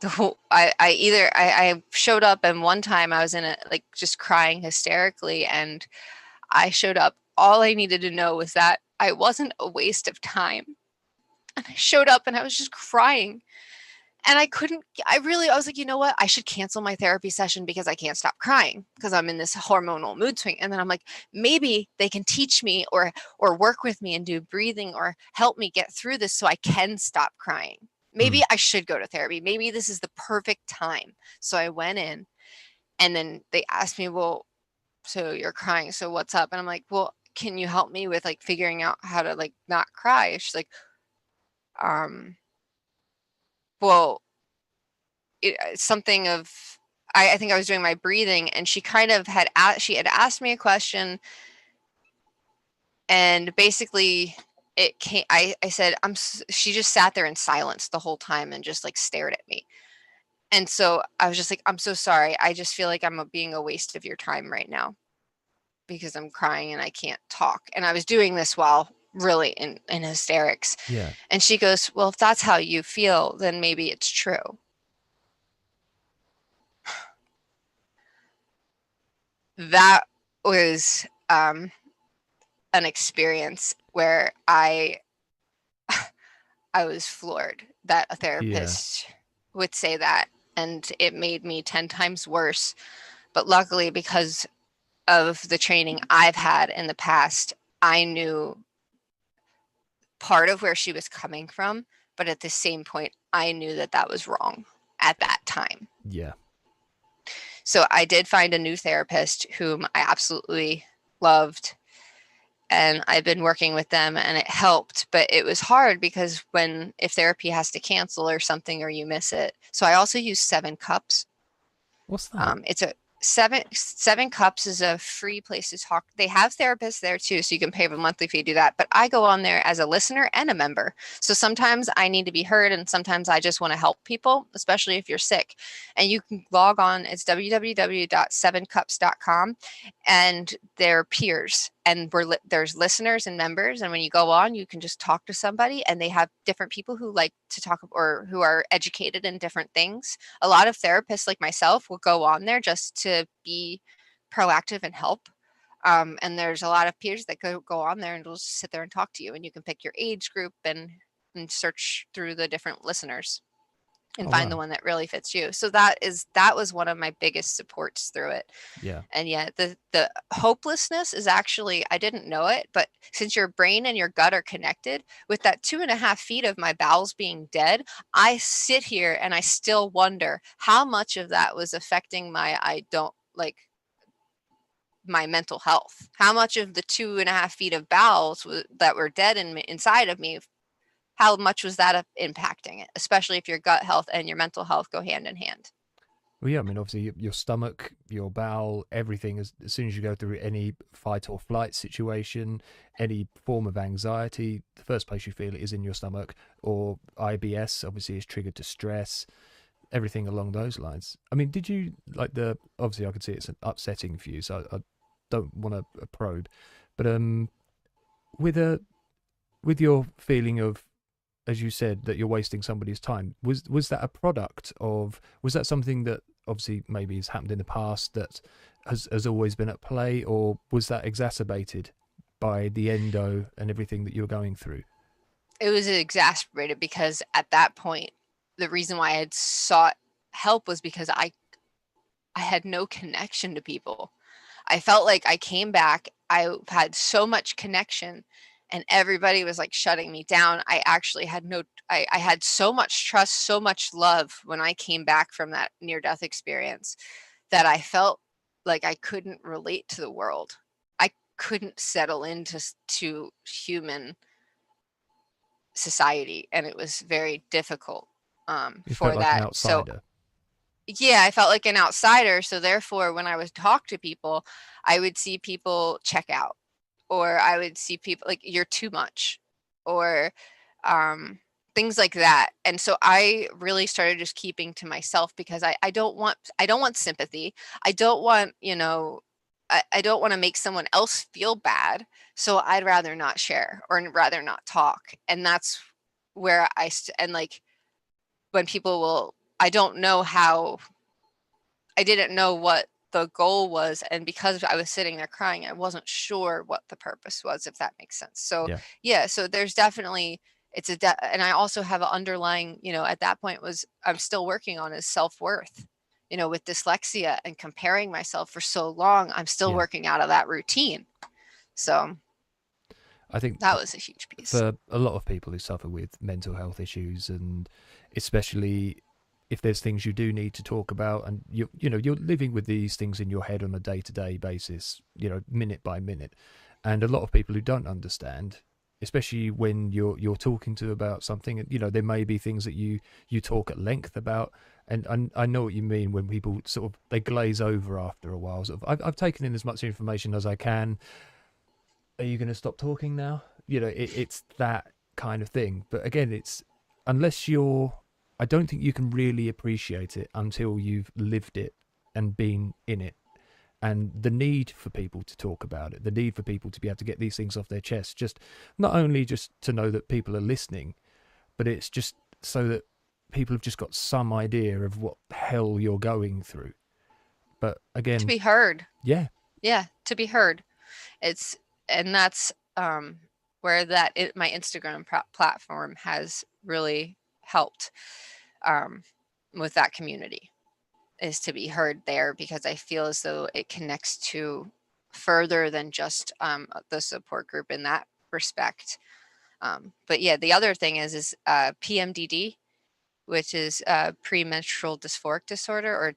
the whole I showed up, and one time I was in a like just crying hysterically, and I showed up. All I needed to know was that I wasn't a waste of time. And I showed up and I was just crying. And I was like, you know what? I should cancel my therapy session because I can't stop crying because I'm in this hormonal mood swing. And then I'm like, maybe they can teach me or work with me and do breathing or help me get through this so I can stop crying. Maybe mm, I should go to therapy. Maybe this is the perfect time. So I went in and then they asked me, well, so you're crying. So what's up? And I'm like, well, can you help me with like figuring out how to like not cry? She's like, um, well, something of I think I was doing my breathing, and she kind of she had asked me a question, and basically it came. I said she just sat there in silence the whole time and just like stared at me. And so I was just like, I'm so sorry. I just feel like I'm being a waste of your time right now because I'm crying and I can't talk. And I was doing this while really in hysterics. yeah, And she goes, well, if that's how you feel, then maybe it's true. That was an experience where I was floored that a yeah, therapist would say that, and it made me 10 times worse. But luckily, because of the training I've had in the past, I knew part of where she was coming from, but at the same point, I knew that that was wrong at that time. yeah. So I did find a new therapist whom I absolutely loved, and I've been working with them and it helped, but it was hard because if therapy has to cancel or something or you miss it. So I also use 7 cups. What's that? It's a seven cups is a free place to talk. They have therapists there too, so you can pay a monthly fee to do that. But I go on there as a listener and a member. So sometimes I need to be heard, and sometimes I just want to help people, especially if you're sick. And you can log on. It's www.7cups.com, and they're peers. And there's listeners and members. And when you go on, you can just talk to somebody, and they have different people who like to talk or who are educated in different things. A lot of therapists like myself will go on there just to be proactive and help. And there's a lot of peers that go on there and will just sit there and talk to you, and you can pick your age group and search through the different listeners and Oh find the wow, one that really fits you. So that was one of my biggest supports through it. yeah, And yet the hopelessness is actually, I didn't know it, but since your brain and your gut are connected, with that 2.5 feet of my bowels being dead, I sit here and I still wonder how much of that was affecting I don't like my mental health. How much of the 2.5 feet of bowels that were dead inside of me, how much was that impacting it, especially if your gut health and your mental health go hand in hand. Well, yeah, I mean, obviously, your stomach, your bowel, everything, as soon as you go through any fight or flight situation, any form of anxiety, the first place you feel it is in your stomach, or IBS, obviously, is triggered to stress, everything along those lines. I mean, did you like obviously, I could see it's an upsetting for you, so I don't want to probe, but with a with your feeling of, as you said, that you're wasting somebody's time, was that a product of, was that something that obviously maybe has happened in the past that has always been at play, or was that exacerbated by the endo and everything that you're going through? It was exacerbated because at that point, the reason why I had sought help was because I had no connection to people. I felt like I came back, I had so much connection, and everybody was like shutting me down. I actually had I had so much trust, so much love when I came back from that near-death experience that I felt like I couldn't relate to the world. I couldn't settle into to human society, and it was very difficult You for felt like an that. So outsider. yeah, I felt like an outsider. So therefore, when I would talk to people, I would see people check out, or I would see people like, you're too much, or things like that. And so I really started just keeping to myself because I don't want sympathy. I don't want, I don't want to make someone else feel bad. So I'd rather not share or rather not talk. And that's where and like when people will, I don't know how, I didn't know what the goal was, and because I was sitting there crying, I wasn't sure what the purpose was, if that makes sense. So Yeah. yeah, so there's definitely, and I also have an underlying, at that point, was I'm still working on is self-worth, with dyslexia and comparing myself for so long, I'm still Yeah. working out of that routine. So I think that was a huge piece. for a lot of people who suffer with mental health issues, and especially if there's things you do need to talk about, and you're living with these things in your head on a day-to-day basis, minute by minute, and a lot of people who don't understand, especially when you're talking to about something, and there may be things that you talk at length about, and I know what you mean when people sort of, they glaze over after a while. Sort of, I've taken in as much information as I can. Are you going to stop talking now? It's that kind of thing. But again, it's, unless I don't think you can really appreciate it until you've lived it and been in it. And the need for people to talk about it, the need for people to be able to get these things off their chest, just not only just to know that people are listening, but it's just so that people have just got some idea of what the hell you're going through. But again, To be heard. yeah, To be heard. And that's where my Instagram platform has really helped with that community, is to be heard there, because I feel as though it connects to further than just the support group in that respect. But yeah, the other thing is PMDD, which is premenstrual dysphoric disorder, or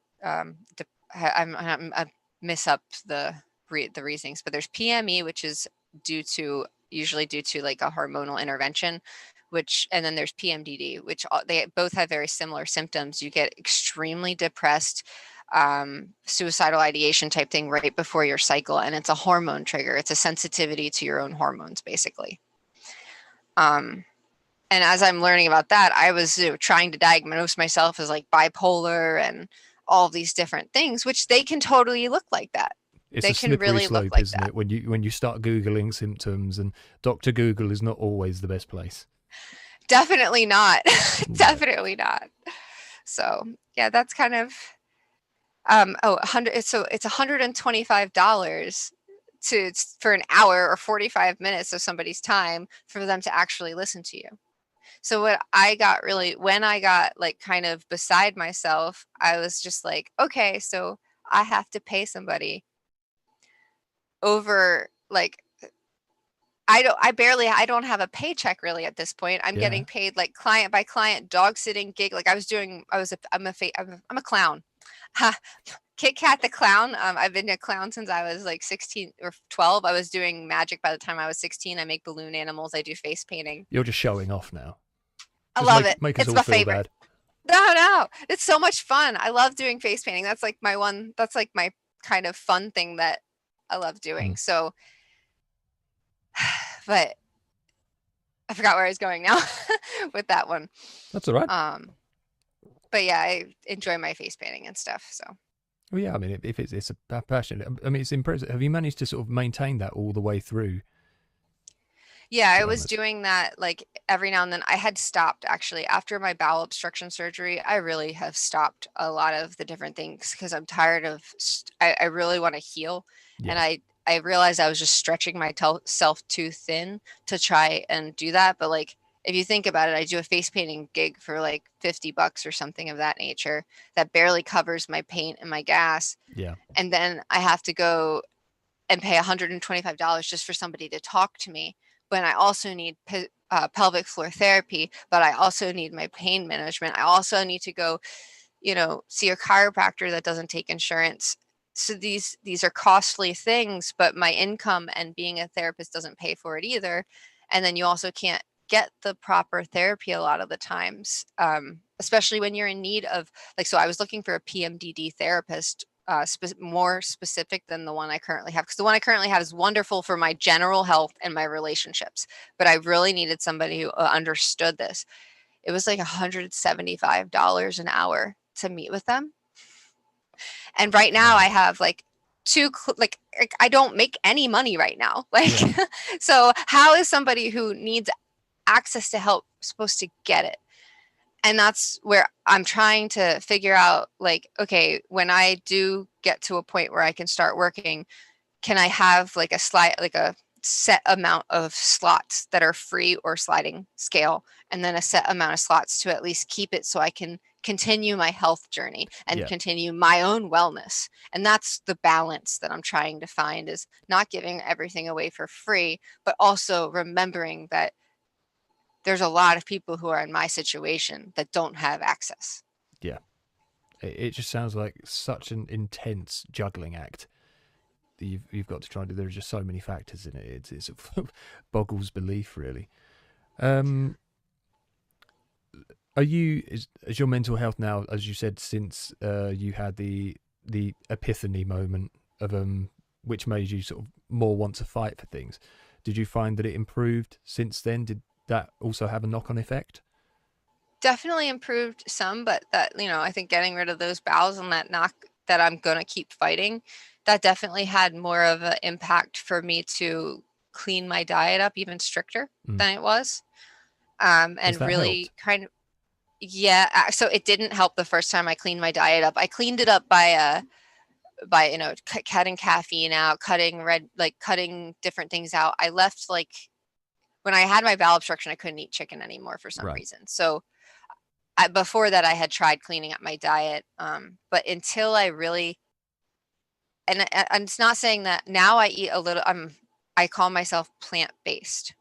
I miss up the reasonings, but there's PME, which is usually due to like a hormonal intervention, and then there's PMDD, which they both have very similar symptoms. You get extremely depressed, suicidal ideation type thing right before your cycle, and it's a hormone trigger. It's a sensitivity to your own hormones, basically. And as I'm learning about that, I was trying to diagnose myself as like bipolar and all these different things, which they can totally look like that. it's They a can slippery really look slope, like isn't that. it? When you start Googling symptoms, and Dr. Google is not always the best place. Definitely not. No. Definitely not. So yeah, that's kind of 100. So it's $125 for an hour or 45 minutes of somebody's time for them to actually listen to you. So when I got like kind of beside myself, I was just like, okay, so I have to pay somebody over, like, I don't have a paycheck really at this point. I'm Yeah. getting paid like client by client dog sitting gig. Like I'm a clown. Kit Kat the clown. I've been a clown since I was like 16 or 12. I was doing magic by the time I was 16. I make balloon animals. I do face painting. You're just showing off now. I Just love it. make us It's all my feel favorite. bad. No, it's so much fun. I love doing face painting. That's like my kind of fun thing that I love doing. So, but I forgot where I was going now with that one. That's all right. But yeah, I enjoy my face painting and stuff. So. Well, yeah, I mean, if it's a passion, I mean, it's impressive. Have you managed to sort of maintain that all the way through? Yeah, I was doing that like every now and then. I had stopped actually after my bowel obstruction surgery. I really have stopped a lot of the different things because I'm tired of, I really want to heal. Yeah. And I realized I was just stretching myself too thin to try and do that. But like, if you think about it, I do a face painting gig for like $50 or something of that nature that barely covers my paint and my gas. Yeah. And then I have to go and pay $125 just for somebody to talk to me. But I also need pelvic floor therapy, but I also need my pain management. I also need to go, see a chiropractor that doesn't take insurance. So these are costly things, but my income and being a therapist doesn't pay for it either. And then you also can't get the proper therapy a lot of the times, especially when you're in need of, like, so I was looking for a PMDD therapist, more specific than the one I currently have, because the one I currently have is wonderful for my general health and my relationships, but I really needed somebody who understood this. It was like $175 an hour to meet with them. And right now I have like I don't make any money right now. Like, yeah. So how is somebody who needs access to help supposed to get it? And that's where I'm trying to figure out, like, okay, when I do get to a point where I can start working, can I have like a set amount of slots that are free or sliding scale, and then a set amount of slots to at least keep it so I can continue my health journey and continue my own wellness. And that's the balance that I'm trying to find, is not giving everything away for free, but also remembering that there's a lot of people who are in my situation that don't have access. Yeah. It just sounds like such an intense juggling act that you've got to try and do. There are just so many factors in it. It boggles belief, really. Is your mental health now, as you said, since you had the epiphany moment of which made you sort of more want to fight for things, did you find that it improved since then? Did that also have a knock-on effect? Definitely improved some, but that, I think getting rid of those bowels and that knock that I'm going to keep fighting, that definitely had more of an impact for me to clean my diet up even stricter than it was. And really helped? Kind of, yeah. So it didn't help the first time I cleaned my diet up. I cleaned it up by cutting caffeine out, cutting different things out. I left, like, when I had my bowel obstruction, I couldn't eat chicken anymore for some reason. So before that, I had tried cleaning up my diet. But until I really, and I'm just not saying that now I eat a little, I call myself plant-based.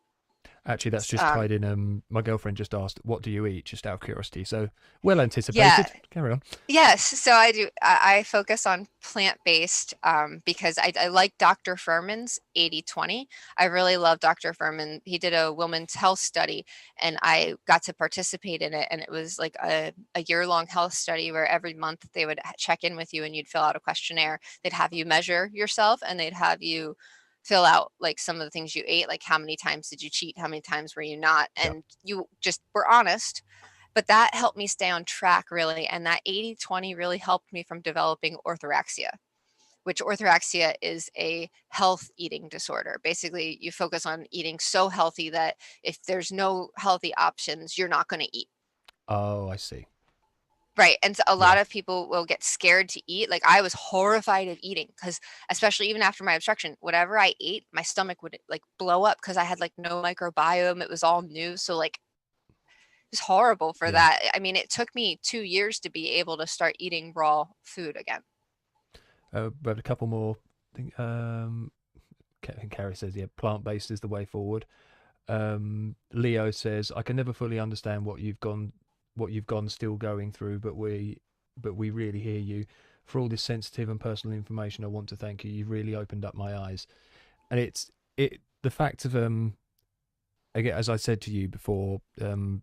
Actually, that's just tied in. My girlfriend just asked, "What do you eat?" Just out of curiosity. So, well anticipated. Yeah. Carry on. Yes. So I do. I focus on plant-based because I like Dr. Furman's 80-20. I really love Dr. Furman. He did a women's health study, and I got to participate in it. And it was like a year-long health study where every month they would check in with you, and you'd fill out a questionnaire. They'd have you measure yourself, and they'd have you fill out like some of the things you ate, like how many times did you cheat, how many times were you not, and you just were honest. But that helped me stay on track, really. And that 80-20 really helped me from developing orthorexia, which orthorexia is a health eating disorder. Basically, you focus on eating so healthy that if there's no healthy options, you're not going to eat. Oh, I see. Right. And so a lot of people will get scared to eat. Like, I was horrified of eating because, especially even after my obstruction, whatever I ate, my stomach would like blow up because I had like no microbiome. It was all new. So like, it was horrible for that. I mean, it took me 2 years to be able to start eating raw food again. But a couple more. Carrie says, yeah, plant-based is the way forward. Leo says, I can never fully understand what you've gone still going through, but we really hear you. For all this sensitive and personal information, I want to thank you. You've really opened up my eyes. And it's the fact of again, as I said to you before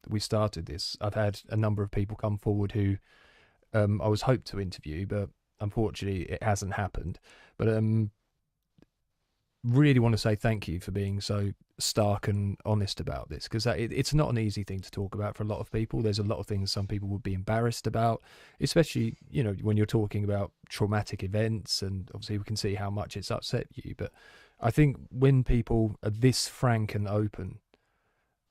we started this, I've had a number of people come forward who I was hoped to interview, but unfortunately it hasn't happened. But really want to say thank you for being so stark and honest about this, because it's not an easy thing to talk about for a lot of people. There's a lot of things some people would be embarrassed about, especially, you know, when you're talking about traumatic events, and obviously we can see how much it's upset you. But I think when people are this frank and open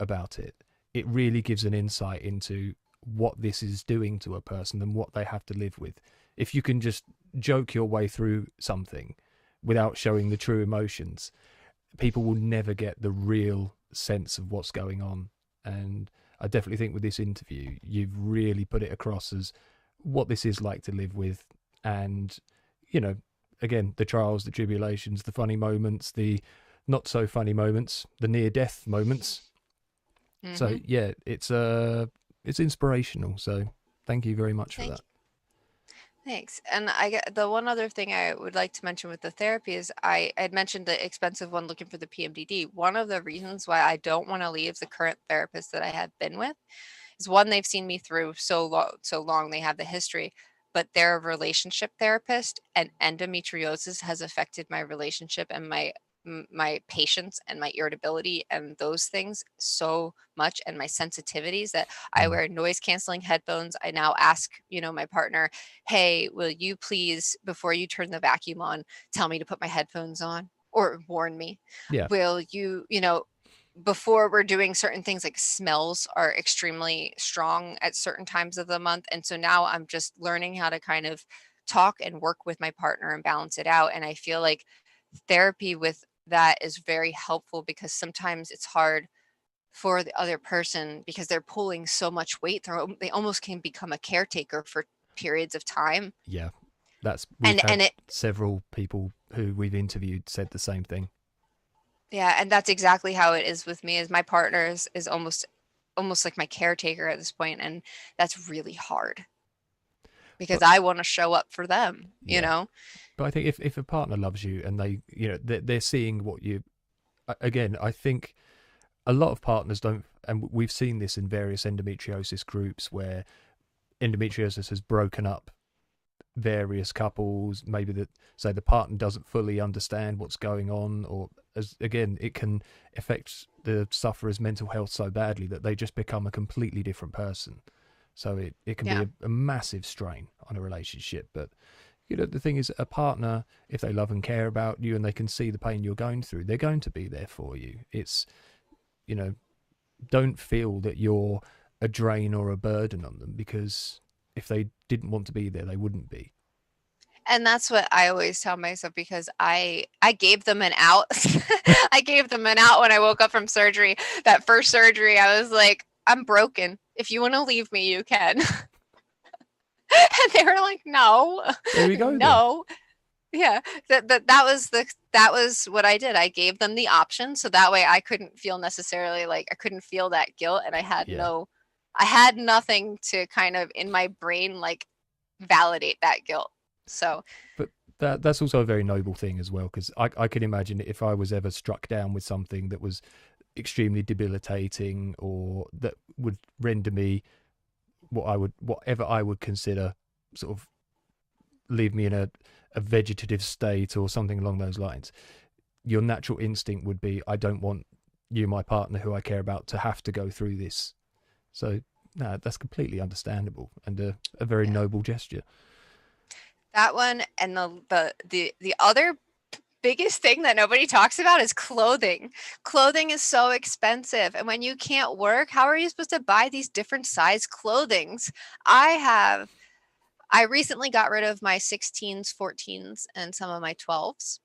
about it, it really gives an insight into what this is doing to a person and what they have to live with. If you can just joke your way through something without showing the true emotions, people will never get the real sense of what's going on. And I definitely think with this interview, you've really put it across as what this is like to live with. And, you know, again, the trials, the tribulations, the funny moments, the not so funny moments, the near death moments. Mm-hmm. So yeah, it's inspirational. So thank you very much for that. Thanks. And I get the one other thing I would like to mention with the therapy is I had mentioned the expensive one looking for the PMDD. One of the reasons why I don't want to leave the current therapist that I have been with is, one, they've seen me through so long, they have the history, but they're a relationship therapist, and endometriosis has affected my relationship and my patience and my irritability and those things so much, and my sensitivities, that I wear noise canceling headphones. I now ask, my partner, hey, will you please, before you turn the vacuum on, tell me to put my headphones on, or warn me? Yeah. Will you, before we're doing certain things, like smells are extremely strong at certain times of the month. And so now I'm just learning how to kind of talk and work with my partner and balance it out. And I feel like therapy with that is very helpful, because sometimes it's hard for the other person because they're pulling so much weight. They almost can become a caretaker for periods of time. Yeah. We've And had it, several people who we've interviewed said the same thing. yeah, and that's exactly how it is with me. Is my partner is almost like my caretaker at this point, and that's really hard because But I want to show up for them, yeah. But I think if a partner loves you and they, they're seeing what you, again, I think a lot of partners don't, and we've seen this in various endometriosis groups where endometriosis has broken up various couples. Maybe that, say, the partner doesn't fully understand what's going on, or as again, it can affect the sufferer's mental health so badly that they just become a completely different person. So it can be a massive strain on a relationship. But the thing is, a partner, if they love and care about you and they can see the pain you're going through, they're going to be there for you. It's, don't feel that you're a drain or a burden on them, because if they didn't want to be there, they wouldn't be. And that's what I always tell myself, because I gave them an out. I gave them an out when I woke up from surgery. That first surgery, I was like, I'm broken. If you want to leave me, you can. And they were like, no. There we go. No. Yeah. That was what I did. I gave them the option, so that way I couldn't feel necessarily like I couldn't feel that guilt, and I had nothing to kind of in my brain like validate that guilt. So, but that's also a very noble thing as well, because I can imagine if I was ever struck down with something that was extremely debilitating, or that would render me whatever I would consider sort of leave me in a vegetative state or something along those lines, your natural instinct would be, I don't want you, my partner, who I care about, to have to go through this. So no, that's completely understandable, and a very noble gesture. That one, and the other biggest thing that nobody talks about is clothing. Clothing is so expensive, and when you can't work, how are you supposed to buy these different size clothings? I recently got rid of my 16s, 14s, and some of my 12s.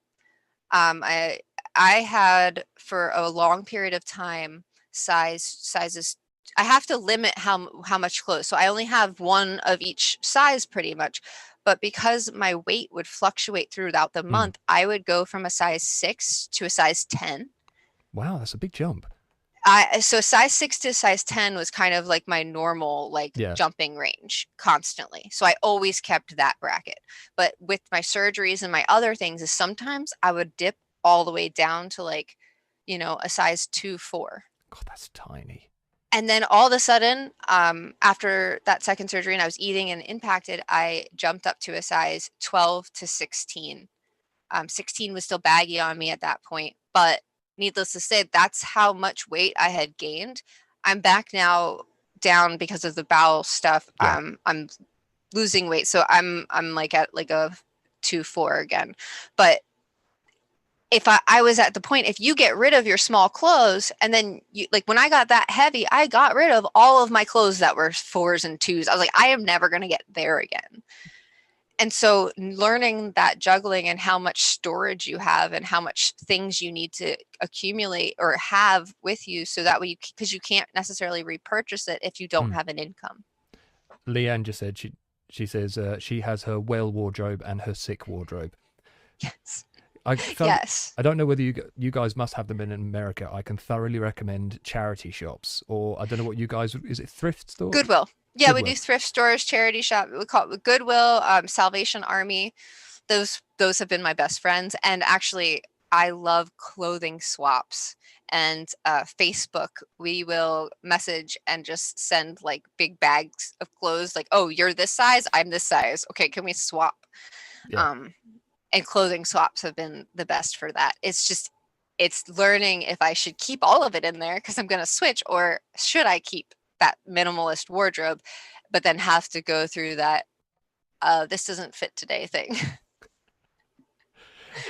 I had for a long period of time sizes. I have to limit how much clothes. So I only have one of each size pretty much. But because my weight would fluctuate throughout the month, I would go from a size 6 to a size 10. Wow, that's a big jump. So size 6 to size 10 was kind of like my normal jumping range constantly. So I always kept that bracket. But with my surgeries and my other things, is sometimes I would dip all the way down to a size 2, 4. God, that's tiny. And then all of a sudden, after that second surgery and I was eating and impacted, I jumped up to a size 12 to 16. 16 was still baggy on me at that point, but needless to say, that's how much weight I had gained. I'm back now down because of the bowel stuff. Yeah. I'm losing weight, so I'm like at like a 2-4 again. But if I was at the point, if you get rid of your small clothes, and then you, like when I got that heavy, I got rid of all of my clothes that were 4s and 2s. I was like, I am never going to get there again. And so learning that juggling and how much storage you have and how much things you need to accumulate or have with you, so that way because you can't necessarily repurchase it if you don't have an income. Leanne just said she says she has her well wardrobe and her sick wardrobe. Yes. Yes. I don't know whether you guys must have them in America. I can thoroughly recommend charity shops, or I don't know what you guys, is it thrift store? Goodwill. Yeah, Goodwill. We do thrift stores, charity shop. We call it Goodwill, Salvation Army. Those have been my best friends. And actually, I love clothing swaps and Facebook. We will message and just send like big bags of clothes. Like, oh, you're this size, I'm this size. Okay, can we swap? Yeah. And clothing swaps have been the best for that. It's learning if I should keep all of it in there because I'm going to switch, or should I keep that minimalist wardrobe, but then have to go through that this doesn't fit today thing.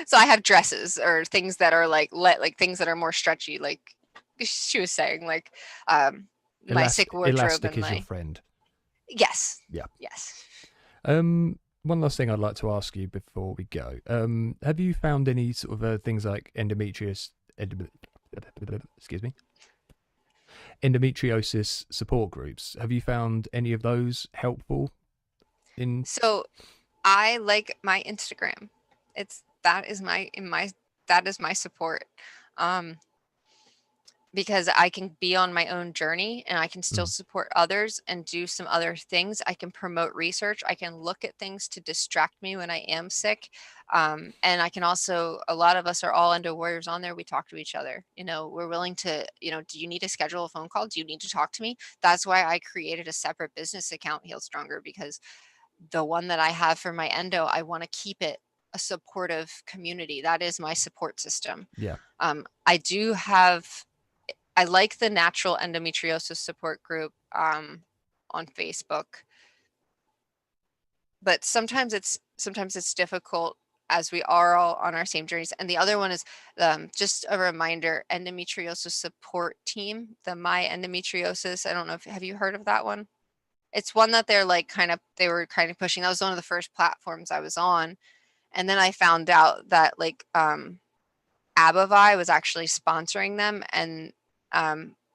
So I have dresses or things that are like things that are more stretchy, like she was saying, like my sick wardrobe. Elastic and is your friend. Yes. Yeah. Yes. One last thing I'd like to ask you before we go. Have you found any sort of things like endometriosis support groups? Have you found any of those helpful? So I like my Instagram. That is my support. Because I can be on my own journey and I can still support others and do some other things. I can promote research. I can look at things to distract me when I am sick. And I can also, a lot of us are all Endo warriors on there. We talk to each other. We're willing to, do you need to schedule a phone call? Do you need to talk to me? That's why I created a separate business account, Heal Stronger, because the one that I have for my endo, I want to keep it a supportive community. That is my support system. Yeah. I like the natural endometriosis support group on Facebook, but sometimes it's difficult as we are all on our same journeys. And the other one is just a reminder, endometriosis support team, the My Endometriosis. I don't know have you heard of that one? It's one that they were kind of pushing. That was one of the first platforms I was on. And then I found out that like Abivai was actually sponsoring them, and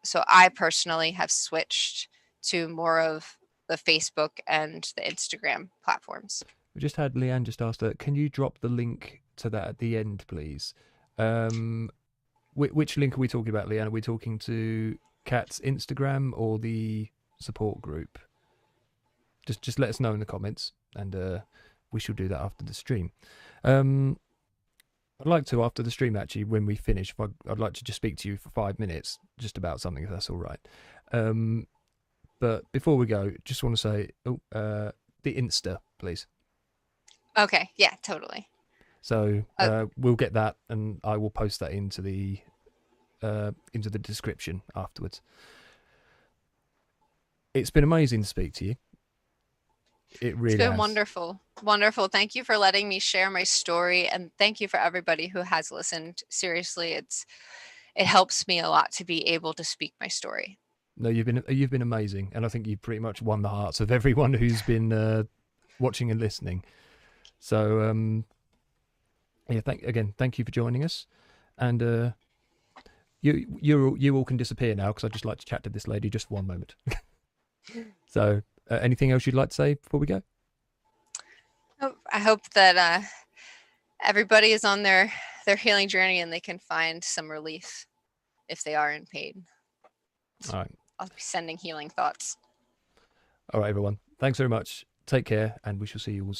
so I personally have switched to more of the Facebook and the Instagram platforms. We just had Leanne just asked her, can you drop the link to that at the end, please? Which link are we talking about, Leanne? Are we talking to Kat's Instagram or the support group? Just let us know in the comments, and we shall do that after the stream. I'd like to, after the stream, actually, when we finish, I'd like to just speak to you for 5 minutes, just about something, if that's all right. But before we go, just want to say, the Insta, please. Okay, yeah, totally. So we'll get that, and I will post that into the description afterwards. It's been amazing to speak to you. It really has. It's been wonderful. Wonderful. Thank you for letting me share my story, and thank you for everybody who has listened. Seriously, it helps me a lot to be able to speak my story. No, you've been amazing, and I think you've pretty much won the hearts of everyone who's been watching and listening. So yeah, thank you for joining us, and you all can disappear now, because I'd just like to chat to this lady just for 1 moment. So anything else you'd like to say before we go? I hope that everybody is on their healing journey and they can find some relief if they are in pain. All right. I'll be sending healing thoughts. All right, everyone. Thanks very much. Take care, and we shall see you all soon.